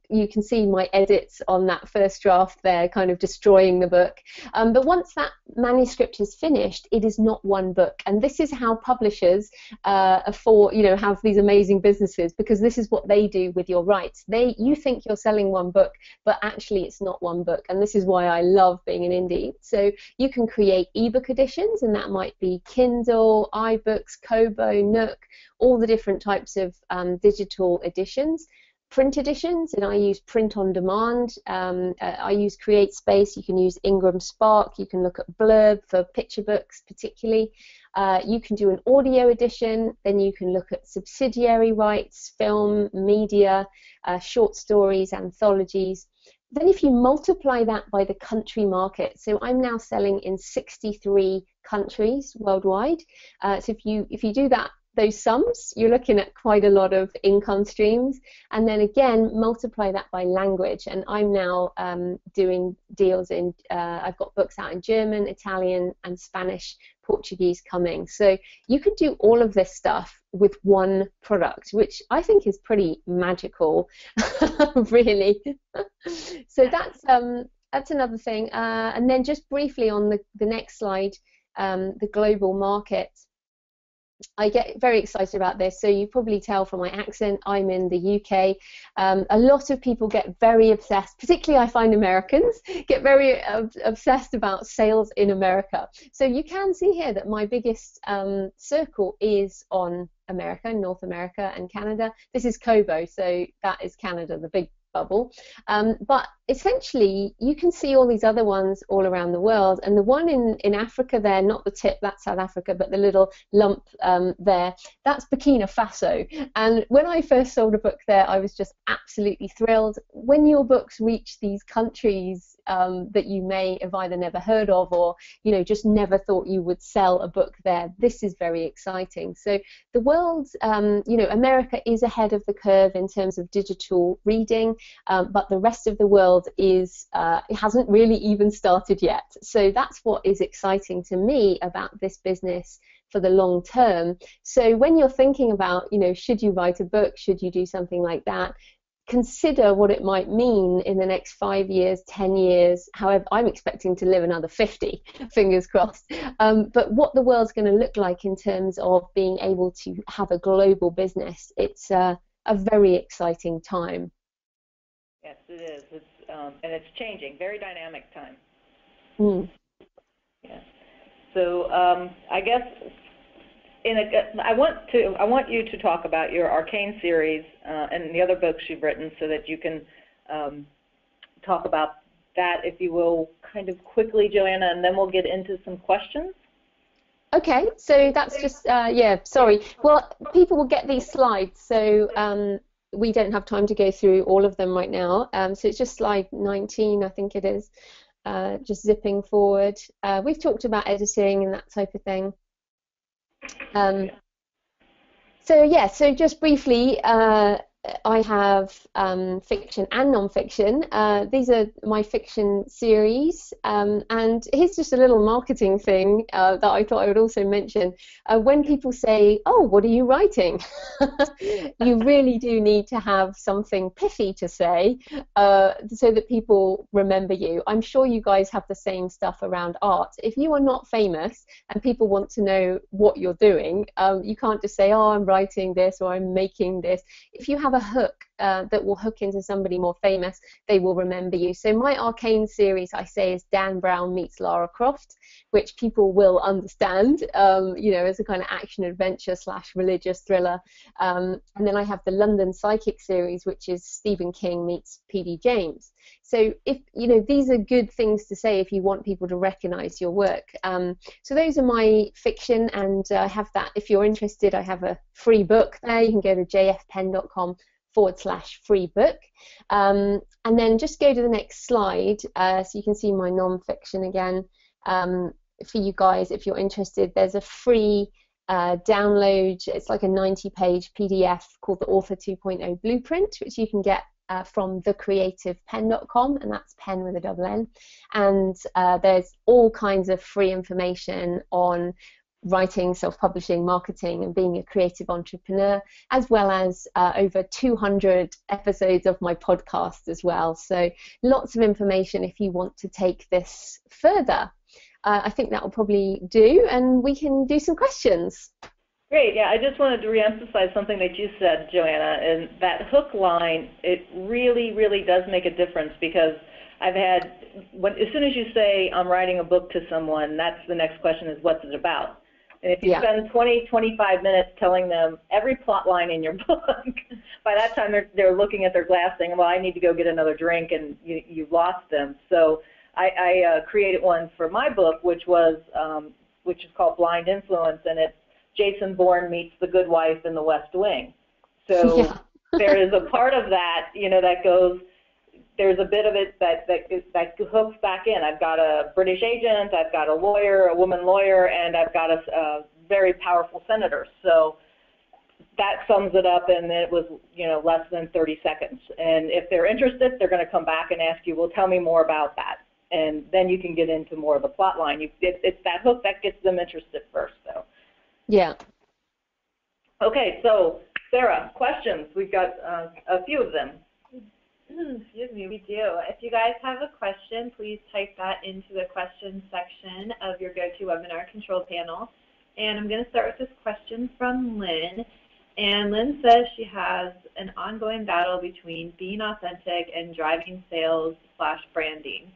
S3: you can see my edits on that first draft there, kind of destroying the book. But once that manuscript is finished, it is not one book. And this is how publishers have these amazing businesses, because this is what they do with your rights. You think you're selling one book, but actually it's not one book. And this is why I love being an indie. So you can create ebook editions, and that might be Kindle, iBooks, Kobo, Nook, all the different types of digital editions. Print editions, and I use print on demand. I use CreateSpace. You can use Ingram Spark. You can look at Blurb for picture books particularly. You can do an audio edition. Then you can look at subsidiary rights, film, media, short stories, anthologies. Then if you multiply that by the country market, so I'm now selling in 63 countries worldwide. So if you do those sums, you're looking at quite a lot of income streams. And then again, multiply that by language. And I'm now doing deals in, I've got books out in German, Italian, and Spanish, Portuguese coming. So you could do all of this stuff with one product, which I think is pretty magical, really. So that's another thing. And then just briefly on the next slide, the global market. I get very excited about this. So you probably tell from my accent, I'm in the UK. A lot of people get very obsessed, particularly I find Americans, get very obsessed about sales in America. So you can see here that my biggest circle is on America, North America and Canada. This is Kobo, so that is Canada, the big bubble. But essentially you can see all these other ones all around the world, and the one in Africa there, not the tip, that's South Africa, but the little lump there, that's Burkina Faso. And when I first sold a book there, I was just absolutely thrilled. When your books reach these countries that you may have either never heard of or just never thought you would sell a book there, this is very exciting. So the world, America is ahead of the curve in terms of digital reading, but the rest of the world is it hasn't really even started yet. So that's what is exciting to me about this business for the long term. So when you're thinking about, should you write a book, should you do something like that, consider what it might mean in the next 5 years, 10 years. However, I'm expecting to live another 50, fingers crossed. But what the world's going to look like in terms of being able to have a global business, it's a very exciting time.
S2: Yes, it is. And it's changing, very dynamic time.
S3: Mm.
S2: Yes. So I guess I want you to talk about your Arcane series and the other books you've written, so that you can talk about that, if you will, kind of quickly, Joanna, and then we'll get into some questions.
S3: Okay, so that's just sorry. Well, people will get these slides, so we don't have time to go through all of them right now. So it's just slide 19, I think it is, just zipping forward. We've talked about editing and that type of thing. So just briefly, I have fiction and non-fiction. These are my fiction series, and here's just a little marketing thing that I thought I would also mention. When people say, "Oh, what are you writing?" you really do need to have something pithy to say so that people remember you. I'm sure you guys have the same stuff around art. If you are not famous and people want to know what you're doing, you can't just say, "Oh, I'm writing this" or "I'm making this." If you have a hook that will hook into somebody more famous, they will remember you. So my Arcane series, I say, is Dan Brown meets Lara Croft, which people will understand, as a kind of action adventure / religious thriller. And then I have the London Psychic series, which is Stephen King meets P.D. James. So if these are good things to say if you want people to recognize your work. So those are my fiction, and I have that. If you're interested, I have a free book there. You can go to jfpenn.com/free book. And then just go to the next slide so you can see my non-fiction again. For you guys, if you're interested, there's a free download. It's like a 90-page PDF called the Author 2.0 Blueprint, which you can get from thecreativepenn.com, and that's Penn with a double N. And there's all kinds of free information on writing, self-publishing, marketing, and being a creative entrepreneur, as well as over 200 episodes of my podcast as well. So lots of information if you want to take this further. I think that will probably do, and we can do some questions.
S2: Great. Yeah, I just wanted to reemphasize something that you said, Joanna, and that hook line, it really, really does make a difference, because I've had, as soon as you say, I'm writing a book to someone, that's the next question is, what's it about? And if you spend 20, 25 minutes telling them every plot line in your book, by that time they're looking at their glass saying, well, I need to go get another drink, and you've lost them. So I created one for my book, which is called Blind Influence, and it's Jason Bourne meets the good wife in the West Wing. So there is a part of that, that goes, there's a bit of it that hooks back in. I've got a British agent, I've got a lawyer, a woman lawyer, and I've got a very powerful senator. So that sums it up, and it was, less than 30 seconds. And if they're interested, they're going to come back and ask you, well, tell me more about that. And then you can get into more of the plot line. It's that hook that gets them interested first, though.
S3: Yeah.
S2: Okay, so Sarah, questions. We've got a few of them.
S1: Excuse me, we do. If you guys have a question, please type that into the questions section of your GoToWebinar control panel. And I'm going to start with this question from Lynn. And Lynn says she has an ongoing battle between being authentic and driving sales/branding.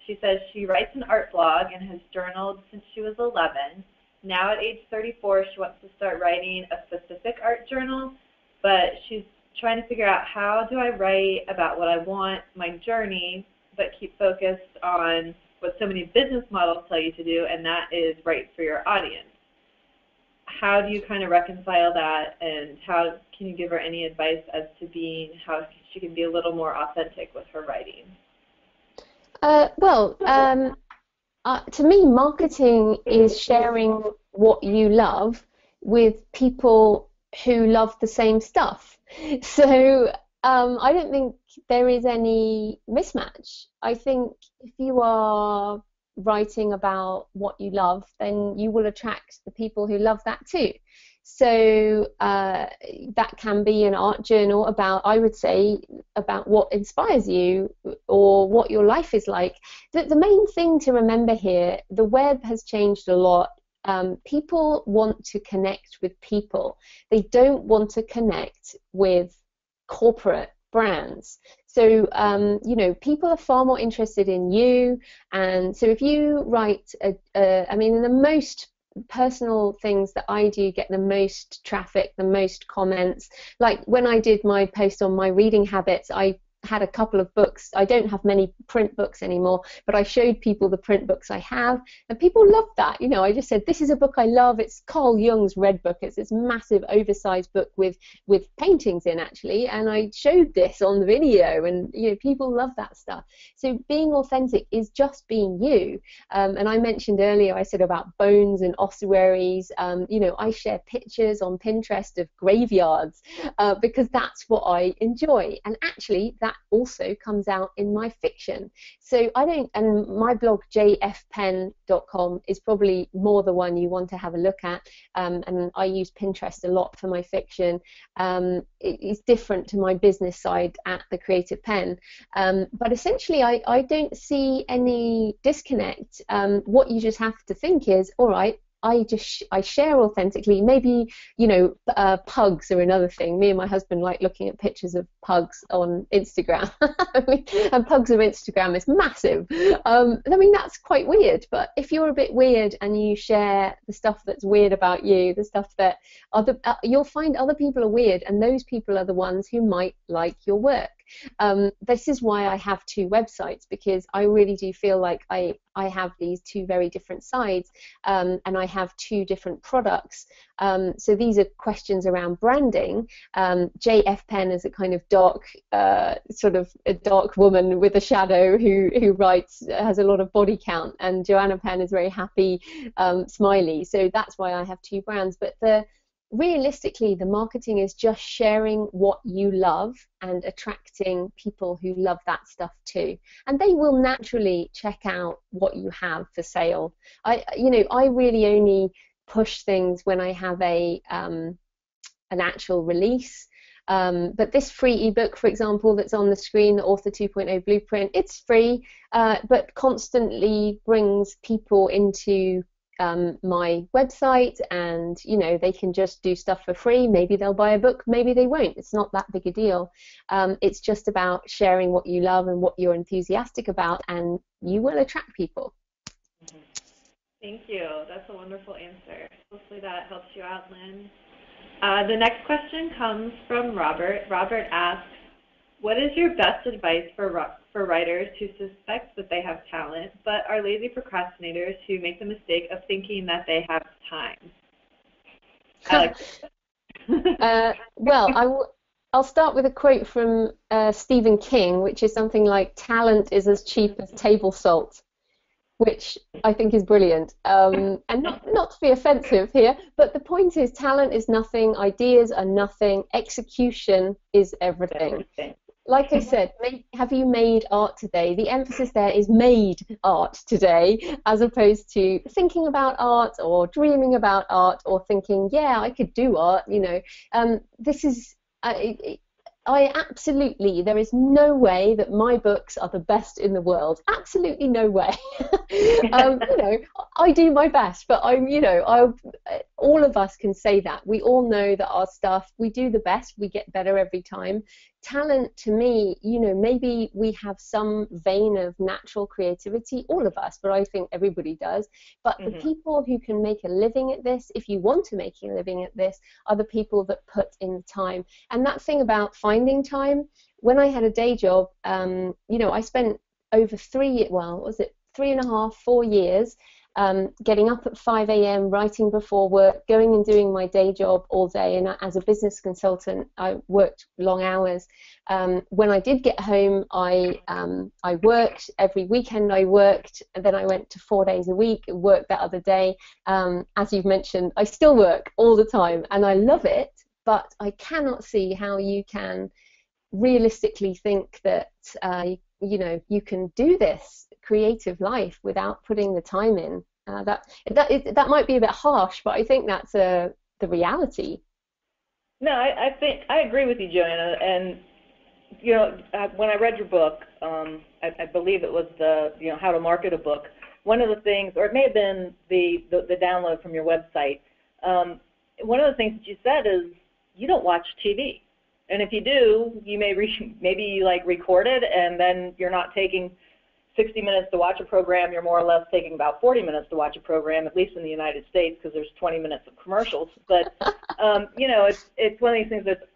S1: She says she writes an art blog and has journaled since she was 11. Now at age 34, she wants to start writing a specific art journal, but she's trying to figure out, how do I write about what I want, my journey, but keep focused on what so many business models tell you to do, and that is write for your audience. How do you kind of reconcile that, and how can you give her any advice as to how she can be a little more authentic with her writing?
S3: To me, marketing is sharing what you love with people who love the same stuff. So I don't think there is any mismatch. I think if you are writing about what you love, then you will attract the people who love that too. So that can be an art journal about, I would say, about what inspires you or what your life is like. The main thing to remember here, the web has changed a lot. People want to connect with people. They don't want to connect with corporate brands. So, people are far more interested in you. And so if you write, in the most personal things that I do get the most traffic, the most comments. Like when I did my post on my reading habits, I had a couple of books. I don't have many print books anymore, but I showed people the print books I have, and people loved that. I just said, this is a book I love. It's Carl Jung's Red Book. It's this massive oversized book with paintings in, actually, and I showed this on the video, and people love that stuff. So being authentic is just being you. And I mentioned earlier, I said about bones and ossuaries. I share pictures on Pinterest of graveyards because that's what I enjoy, and actually that also comes out in my fiction. So and my blog jfpenn.com is probably more the one you want to have a look at, and I use Pinterest a lot for my fiction. It's different to my business side at the Creative Penn, but essentially I don't see any disconnect. What you just have to think is, all right, I share authentically. Maybe pugs are another thing. Me and my husband like looking at pictures of pugs on Instagram, and pugs on Instagram is massive. That's quite weird. But if you're a bit weird and you share the stuff that's weird about you, the stuff that you'll find other people are weird, and those people are the ones who might like your work. This is why I have two websites, because I really do feel like I have these two very different sides, and I have two different products. So these are questions around branding. JF Penn is a kind of dark, sort of a dark woman with a shadow who writes, has a lot of body count, and Joanna Penn is very happy, smiley. So that's why I have two brands. But realistically, the marketing is just sharing what you love and attracting people who love that stuff too, and they will naturally check out what you have for sale. I really only push things when I have an actual release. But this free ebook, for example, that's on the screen, the Author 2.0 Blueprint, it's free, but constantly brings people into my website, and they can just do stuff for free. Maybe they'll buy a book, maybe they won't. It's not that big a deal. It's just about sharing what you love and what you're enthusiastic about, and you will attract people.
S1: Thank you. That's a wonderful answer. Hopefully that helps you out, Lynn. The next question comes from Robert. Robert asks, what is your best advice for writers who suspect that they have talent but are lazy procrastinators who make the mistake of thinking that they have time?
S3: Well, I'll start with a quote from Stephen King, which is something like, talent is as cheap as table salt, which I think is brilliant. And not to be offensive here, but the point is, talent is nothing, ideas are nothing, execution is everything. Like I said, have you made art today? The emphasis there is made art today, as opposed to thinking about art or dreaming about art or thinking, yeah, I could do art, This is... I absolutely, there is no way that my books are the best in the world. Absolutely no way. I do my best, but all of us can say that. We all know that our stuff, we do the best, we get better every time. Talent, to me, maybe we have some vein of natural creativity, all of us, but I think everybody does. But the people who can make a living at this, if you want to make a living at this, are the people that put in the time. And that thing about finding time, when I had a day job, I spent over 3.5, 4 years getting up at 5 a.m., writing before work, going and doing my day job all day. And as a business consultant, I worked long hours. When I did get home, I worked. Every weekend I worked, and then I went to 4 days a week, worked that other day. As you've mentioned, I still work all the time, and I love it, but I cannot see how you can realistically think that you can do this creative life without putting the time in. That might be a bit harsh, but I think that's the reality.
S2: No, I think I agree with you, Joanna. And when I read your book, I believe it was the how to market a book. One of the things, or it may have been the download from your website. One of the things that you said is you don't watch TV. And if you do, you may maybe you record it, and then you're not taking 60 minutes to watch a program. You're more or less taking about 40 minutes to watch a program, at least in the United States, because there's 20 minutes of commercials. But it's one of these things that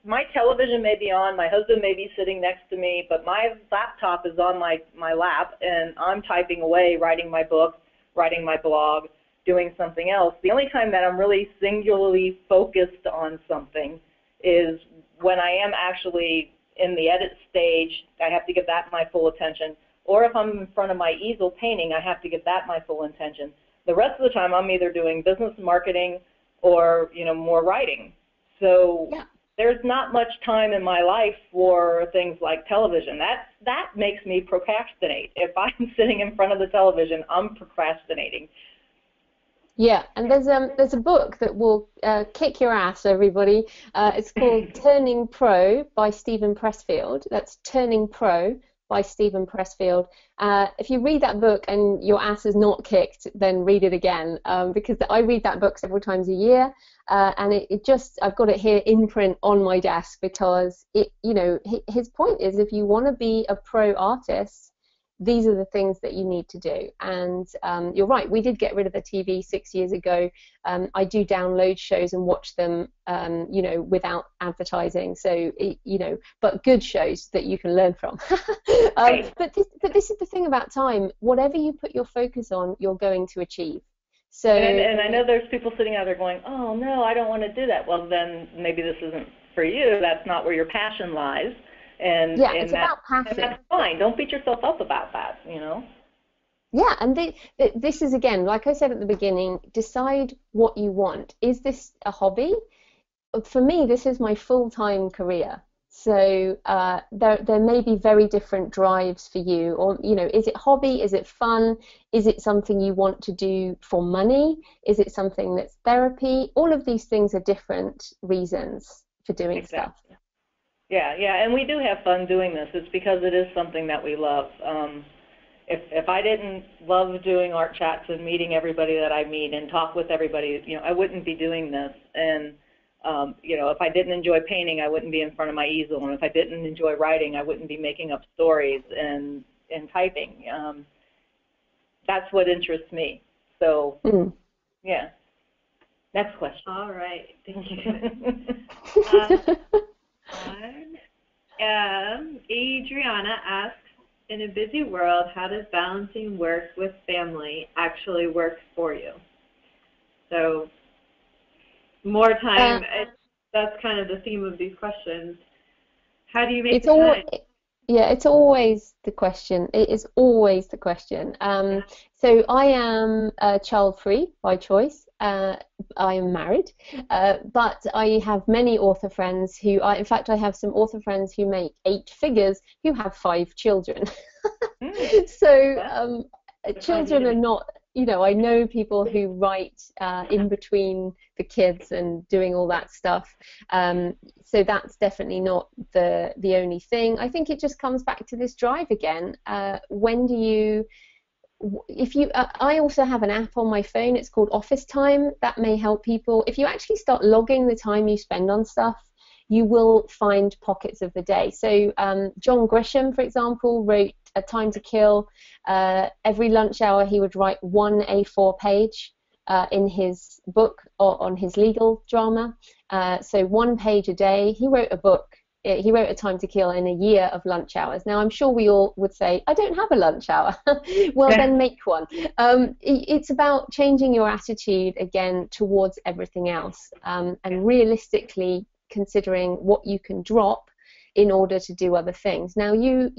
S2: my television may be on, my husband may be sitting next to me, but my laptop is on my lap, and I'm typing away, writing my book, writing my blog, doing something else. The only time that I'm really singularly focused on something is when I am actually in the edit stage. I have to give that my full attention. Or if I'm in front of my easel painting, I have to give that my full attention. The rest of the time, I'm either doing business marketing or more writing. So there's not much time in my life for things like television. That makes me procrastinate. If I'm sitting in front of the television, I'm procrastinating.
S3: Yeah, and there's a book that will kick your ass, everybody. It's called Turning Pro by Stephen Pressfield. That's Turning Pro by Stephen Pressfield. If you read that book and your ass is not kicked, then read it again, because I read that book several times a year, and I've got it here in print on my desk, because his point is, if you want to be a pro artist, these are the things that you need to do. And you're right, we did get rid of the TV 6 years ago. I do download shows and watch them, without advertising. So, but good shows that you can learn from. But this is the thing about time. Whatever you put your focus on, you're going to achieve. So.
S2: And I know there's people sitting out there going, oh no, I don't want to do that. Well, then maybe this isn't for you. That's not where your passion lies. And
S3: it's about passion.
S2: And that's fine. Don't beat yourself up about that,
S3: Yeah, and this is, again, like I said at the beginning, decide what you want. Is this a hobby? For me, this is my full-time career. So there may be very different drives for you, or is it hobby? Is it fun? Is it something you want to do for money? Is it something that's therapy? All of these things are different reasons for doing stuff.
S2: Yeah, and we do have fun doing this. It's because it is something that we love. If I didn't love doing art chats and meeting everybody that I meet and talk with everybody, I wouldn't be doing this. And if I didn't enjoy painting, I wouldn't be in front of my easel. And if I didn't enjoy writing, I wouldn't be making up stories and typing. That's what interests me. So, yeah. Next question.
S1: All right. Thank you. Adriana asks, in a busy world, how does balancing work with family actually work for you? So more time, that's kind of the theme of these questions. How do you make the time?
S3: Yeah, it's always the question. It is always the question. So I am child-free by choice. I am married, but I have many author friends who in fact, I have some author friends who make 8 figures who have 5 children. So children are not, I know people who write in between the kids and doing all that stuff. So that's definitely not the only thing. I think it just comes back to this drive again. When do you, I also have an app on my phone, it's called Office Time. That may help people. If you actually start logging the time you spend on stuff, you will find pockets of the day. So John Grisham, for example, wrote A Time to Kill. Every lunch hour he would write 1 A4 page in his book or on his legal drama. So 1 page a day. He wrote a book. He wrote A Time to Kill in a year of lunch hours. Now, I'm sure we all would say, I don't have a lunch hour. Well, then make one. It's about changing your attitude, again, towards everything else, and realistically considering what you can drop in order to do other things. Now, we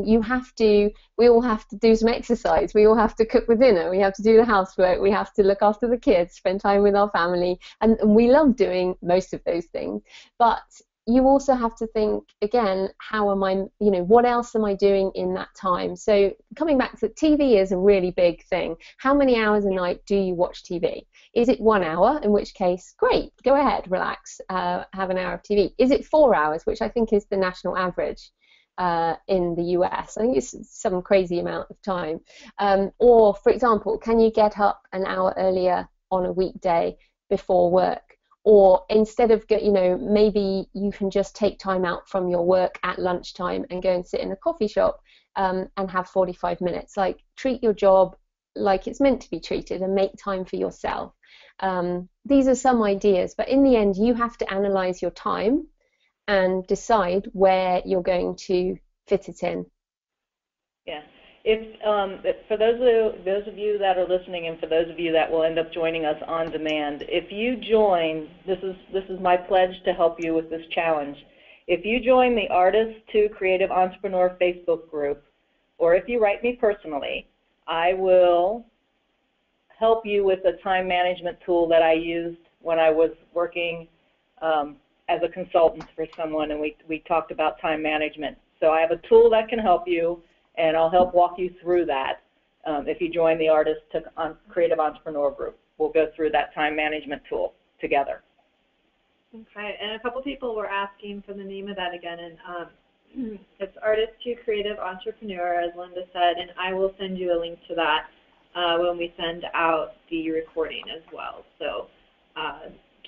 S3: all have to do some exercise. We all have to cook the dinner. We have to do the housework. We have to look after the kids, spend time with our family. And we love doing most of those things. But you also have to think, again, how am I, what else am I doing in that time? So coming back to TV is a really big thing. How many hours a night do you watch TV? Is it 1 hour, in which case, great, go ahead, relax, have an hour of TV. Is it 4 hours, which I think is the national average in the US? I think it's some crazy amount of time. Or, for example, can you get up an hour earlier on a weekday before work? Or instead of, maybe you can just take time out from your work at lunchtime and go and sit in a coffee shop and have 45 minutes. Like, treat your job like it's meant to be treated and make time for yourself. These are some ideas, but in the end, you have to analyze your time and decide where you're going to fit it in.
S2: Yeah. For those of you that are listening, and for those of you that will end up joining us on demand, if you join, this is my pledge to help you with this challenge. If you join the Artist to Creative Entrepreneur Facebook group, or if you write me personally, I will help you with a time management tool that I used when I was working as a consultant for someone, and we talked about time management. So I have a tool that can help you, and I'll help walk you through that if you join the Artist to Creative Entrepreneur group. We'll go through that time management tool together.
S1: Okay, and a couple people were asking for the name of that again, and it's Artist to Creative Entrepreneur, as Linda said, and I will send you a link to that when we send out the recording as well. So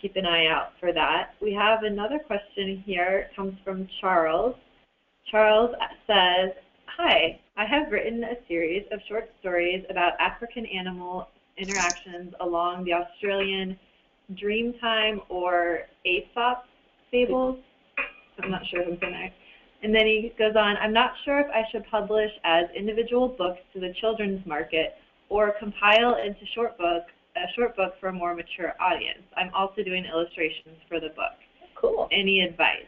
S1: keep an eye out for that. We have another question here. It comes from Charles. Charles says, hi, I have written a series of short stories about African animal interactions along the Australian Dreamtime or Aesop fables. I'm not sure who's in there. And then he goes on, I'm not sure if I should publish as individual books to the children's market or compile into a short book for a more mature audience. I'm also doing illustrations for the book. Cool. Any advice?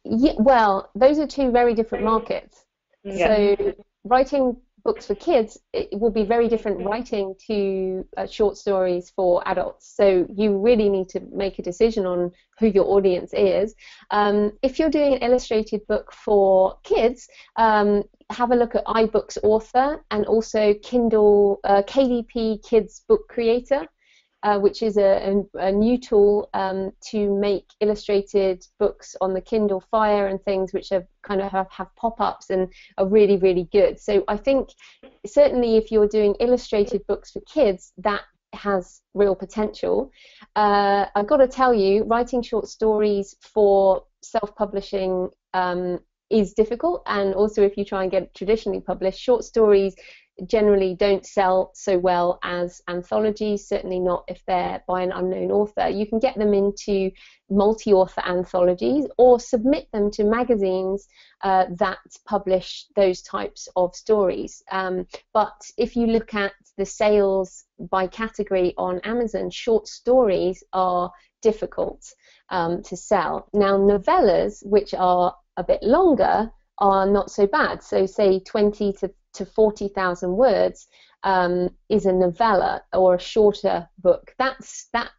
S3: Yeah, well, those are 2 very different markets. Yeah. So writing books for kids, it will be very different writing to short stories for adults. So you really need to make a decision on who your audience is. If you're doing an illustrated book for kids, have a look at iBooks Author and also Kindle KDP Kids Book Creator, which is a new tool to make illustrated books on the Kindle Fire and things, which have kind of have pop-ups and are really, really good. So I think certainly if you're doing illustrated books for kids, that has real potential. I've got to tell you, writing short stories for self-publishing is difficult, and also if you try and get traditionally published, short stories generally don't sell so well as anthologies, certainly not if they're by an unknown author. You can get them into multi-author anthologies or submit them to magazines that publish those types of stories. But if you look at the sales by category on Amazon, short stories are difficult to sell. Now, novellas, which are a bit longer, are not so bad. So say 20 to 40,000 words is a novella or a shorter book. That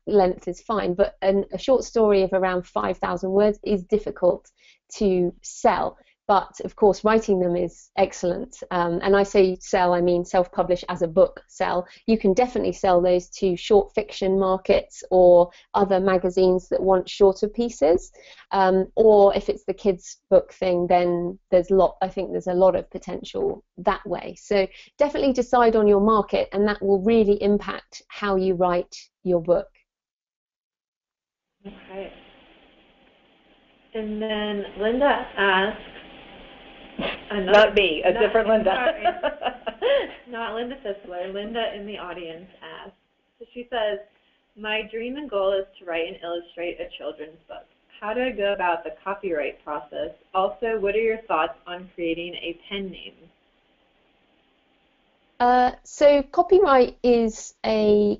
S3: length is fine, but a short story of around 5,000 words is difficult to sell. But of course, writing them is excellent. And I say sell, I mean self-publish as a book sell. You can definitely sell those to short fiction markets or other magazines that want shorter pieces. Or if it's the kids' book thing, then I think there's a lot of potential that way. So definitely decide on your market, and that will really impact how you write your book.
S1: Okay. And then Linda asks,
S2: not me, a different Linda.
S1: Sorry, not Linda Fisler. Linda in the audience asks. So she says, my dream and goal is to write and illustrate a children's book. How do I go about the copyright process? Also, what are your thoughts on creating a pen name?
S3: So copyright is a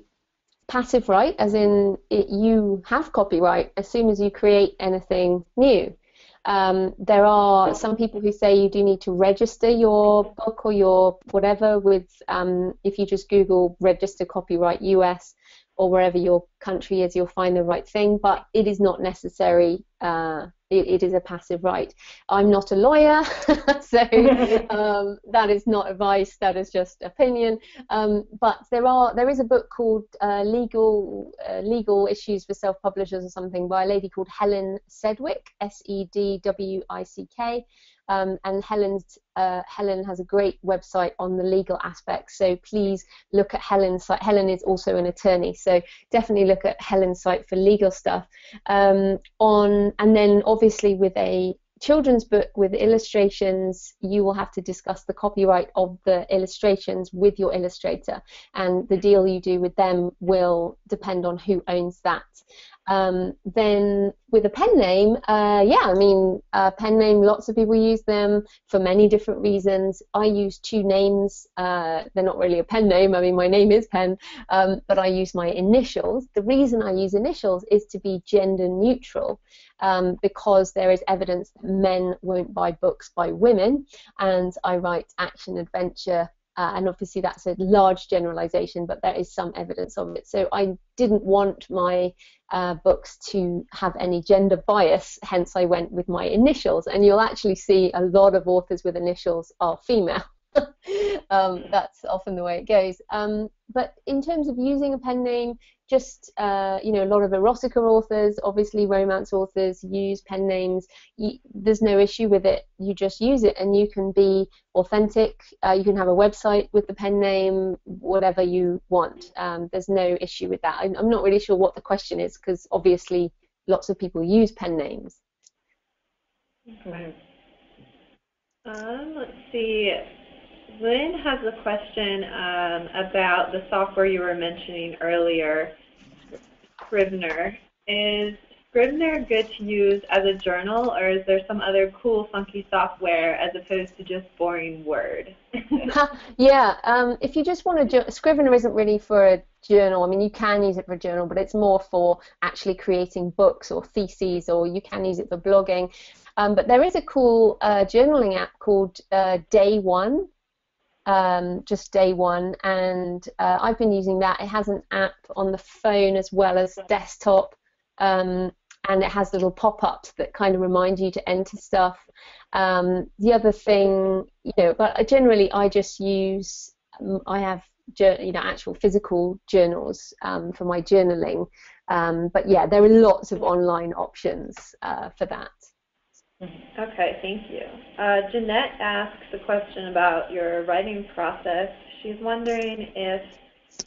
S3: passive right, as in you have copyright as soon as you create anything new. There are some people who say you do need to register your book or your whatever with, if you just Google register copyright US or wherever your country is, you'll find the right thing, but it is not necessary. It is a passive right. I'm not a lawyer, so that is not advice, that is just opinion. But there is a book called Legal Issues for Self-Publishers or something by a lady called Helen Sedgwick, Sedwick. And Helen has a great website on the legal aspects, so please look at Helen's site. Helen is also an attorney, so definitely look at Helen's site for legal stuff. And then obviously with a children's book with illustrations, you will have to discuss the copyright of the illustrations with your illustrator, and the deal you do with them will depend on who owns that. Then with a pen name, pen name, lots of people use them for many different reasons. I use two names. They're not really a pen name. I mean, my name is Penn, but I use my initials. The reason I use initials is to be gender neutral, because there is evidence that men won't buy books by women, and I write action adventure. And obviously that's a large generalization, but there is some evidence of it. So I didn't want my books to have any gender bias, hence I went with my initials. And you'll actually see a lot of authors with initials are female. That's often the way it goes. But in terms of using a pen name, just a lot of erotica authors, obviously romance authors use pen names. There's no issue with it. You just use it, and you can be authentic. You can have a website with the pen name, whatever you want. There's no issue with that. I'm not really sure what the question is, because obviously lots of people use pen names.
S1: Okay. Let's see. Lynn has a question about the software you were mentioning earlier, Scrivener. Is Scrivener good to use as a journal, or is there some other cool, funky software as opposed to just boring Word?
S3: Yeah, if you just want to, Scrivener isn't really for a journal. I mean, you can use it for a journal, but it's more for actually creating books or theses, or you can use it for blogging. But there is a cool journaling app called Day One. just day one, and I've been using that. It has an app on the phone as well as desktop, and it has little pop-ups that kind of remind you to enter stuff. The other thing, but generally I just use, I have actual physical journals for my journaling, but yeah, there are lots of online options for that.
S1: Okay, thank you. Jeanette asks a question about your writing process. She's wondering if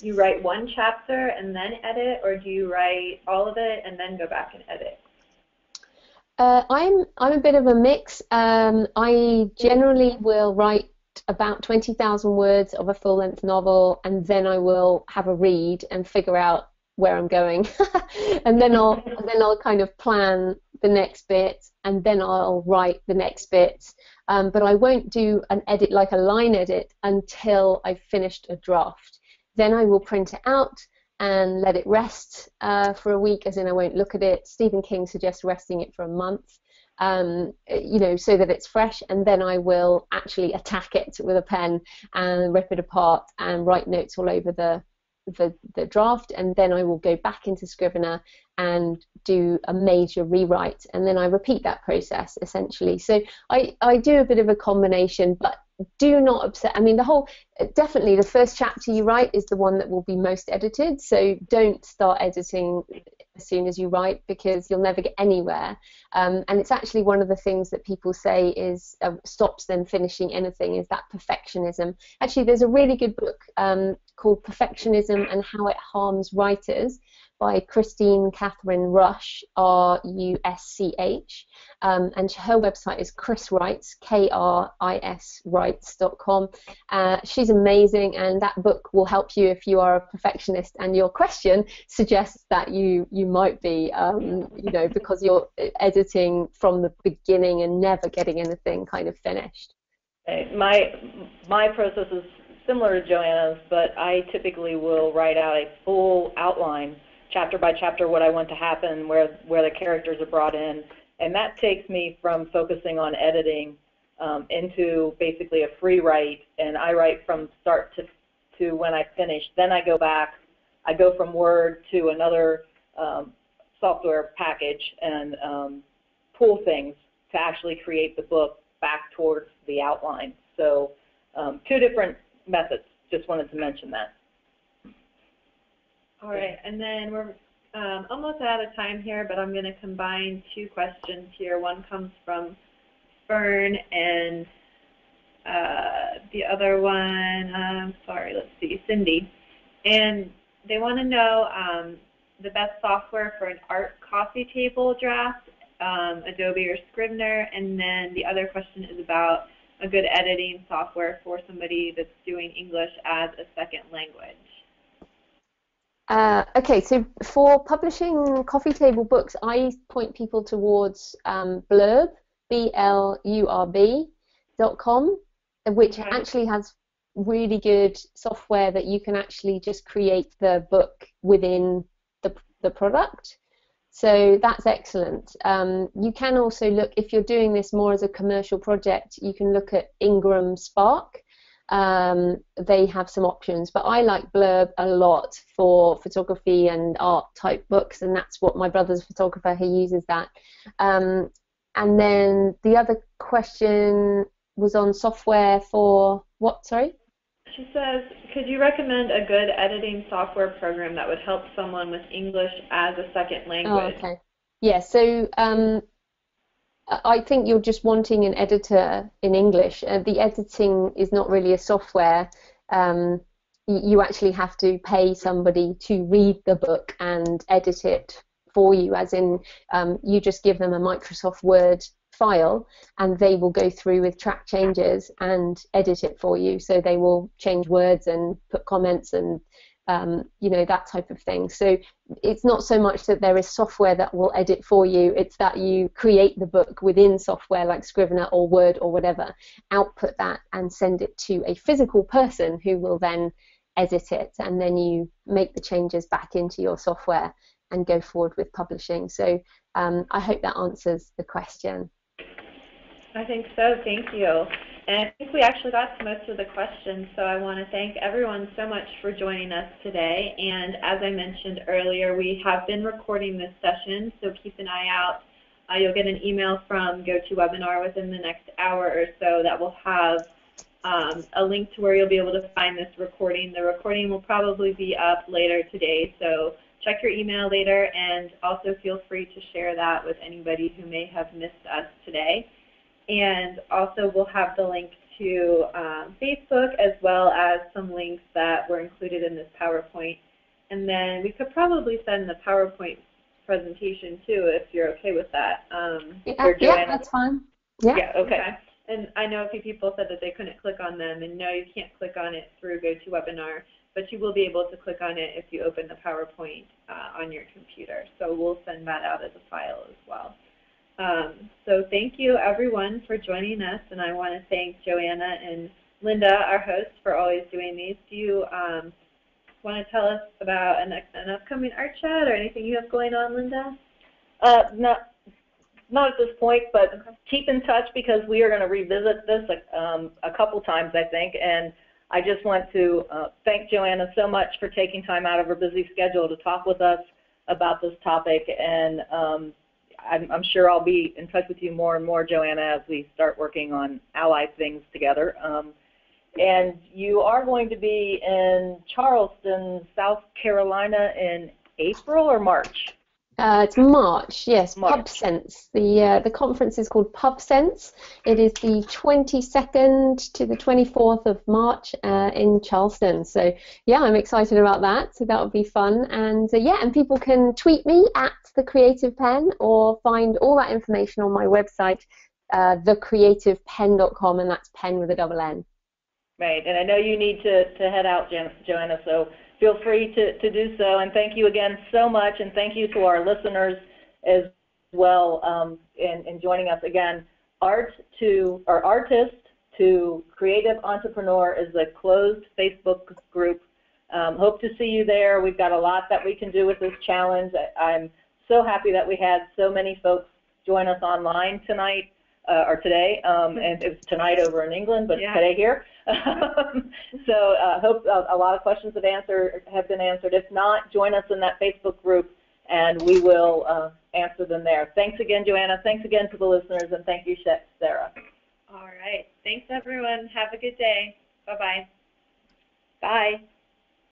S1: you write one chapter and then edit, or do you write all of it and then go back and edit?
S3: I'm a bit of a mix. I generally will write about 20,000 words of a full-length novel, and then I will have a read and figure out where I'm going, and then I'll kind of plan the next bit, and then I'll write the next bit. But I won't do an edit, like a line edit, until I've finished a draft. Then I will print it out and let it rest for a week, as in I won't look at it. Stephen King suggests resting it for a month, so that it's fresh, and then I will actually attack it with a pen and rip it apart and write notes all over the draft, and then I will go back into Scrivener and do a major rewrite, and then I repeat that process essentially. So I do a bit of a combination, but do not upset. I mean, definitely the first chapter you write is the one that will be most edited, so don't start editing as soon as you write, because you'll never get anywhere. And it's actually one of the things that people say is stops them finishing anything, is that perfectionism. Actually, there's a really good book called Perfectionism and How It Harms Writers by Christine Catherine Rush, R-U-S-C-H, and her website is Chris Writes, K-R-I-S Writes.com. She's amazing, and that book will help you if you are a perfectionist and your question suggests that you might be, because you're editing from the beginning and never getting anything kind of finished.
S2: My process is similar to Joanna's, but I typically will write out a full outline, chapter by chapter, what I want to happen, where the characters are brought in, and that takes me from focusing on editing into basically a free write, and I write from start to when I finish. Then I go back, I go from Word to another software package and pull things to actually create the book back towards the outline. So 2 different methods, just wanted to mention that.
S1: All right, and then we're almost out of time here, but I'm going to combine 2 questions here. One comes from Fern, and the other one, let's see, Cindy. And they want to know the best software for an art coffee table draft, Adobe or Scrivener, and then the other question is about a good editing software for somebody that's doing English as a second language.
S3: Okay, so for publishing coffee table books, I point people towards Blurb, blurb.com, which actually has really good software that you can actually just create the book within the product. So that's excellent. You can also look, if you're doing this more as a commercial project, you can look at Ingram Spark. They have some options, but I like Blurb a lot for photography and art type books, and that's what my brother's a photographer, he uses that. And then the other question was on software for what, sorry?
S1: She says, could you recommend a good editing software program that would help someone with English as a second language?
S3: Oh, okay. Yeah, so I think you're just wanting an editor in English. The editing is not really a software. You actually have to pay somebody to read the book and edit it for you, as in you just give them a Microsoft Word file and they will go through with track changes and edit it for you. So they will change words and put comments and that type of thing. So it's not so much that there is software that will edit for you, it's that you create the book within software like Scrivener or Word or whatever, output that and send it to a physical person who will then edit it, and then you make the changes back into your software and go forward with publishing. So I hope that answers the question.
S1: I think so, thank you. And I think we actually got to most of the questions, so I want to thank everyone so much for joining us today. And as I mentioned earlier, we have been recording this session, so keep an eye out. You'll get an email from GoToWebinar within the next hour or so that will have a link to where you'll be able to find this recording. The recording will probably be up later today, so check your email later, and also feel free to share that with anybody who may have missed us today. And also we'll have the link to Facebook, as well as some links that were included in this PowerPoint. And then we could probably send the PowerPoint presentation too, if you're okay with that.
S3: Yeah, that's fine.
S2: Yeah, okay.
S1: And I know a few people said that they couldn't click on them, and no, you can't click on it through GoToWebinar, but you will be able to click on it if you open the PowerPoint on your computer. So we'll send that out as a file as well. So thank you everyone for joining us, and I want to thank Joanna and Linda, our hosts, for always doing these. Do you want to tell us about an upcoming art chat or anything you have going on, Linda?
S2: Not at this point, but keep in touch, because we are going to revisit this a couple times, I think. And I just want to thank Joanna so much for taking time out of her busy schedule to talk with us about this topic. And I'm sure I'll be in touch with you more and more, Joanna, as we start working on allied things together. And you are going to be in Charleston, South Carolina in April or March?
S3: It's March, yes,
S2: March.
S3: PubSense. The conference is called PubSense. It is the 22nd to the 24th of March in Charleston. So yeah, I'm excited about that. So that would be fun. And yeah, and people can tweet me at the Creative Penn, or find all that information on my website, thecreativepenn.com, and that's Penn with a double N.
S2: Right, and I know you need to head out, Joanna, so feel free to do so. And thank you again so much, and thank you to our listeners as well in joining us again. Artist to Creative Entrepreneur is a closed Facebook group. Hope to see you there. We've got a lot that we can do with this challenge. I'm so happy that we had so many folks join us online tonight. Or today, and it was tonight over in England, but today here. So hope a lot of questions have been answered. If not, join us in that Facebook group, and we will answer them there. Thanks again, Joanna. Thanks again to the listeners, and thank you, Sarah.
S1: All right. Thanks, everyone. Have a good day. Bye-bye.
S2: Bye.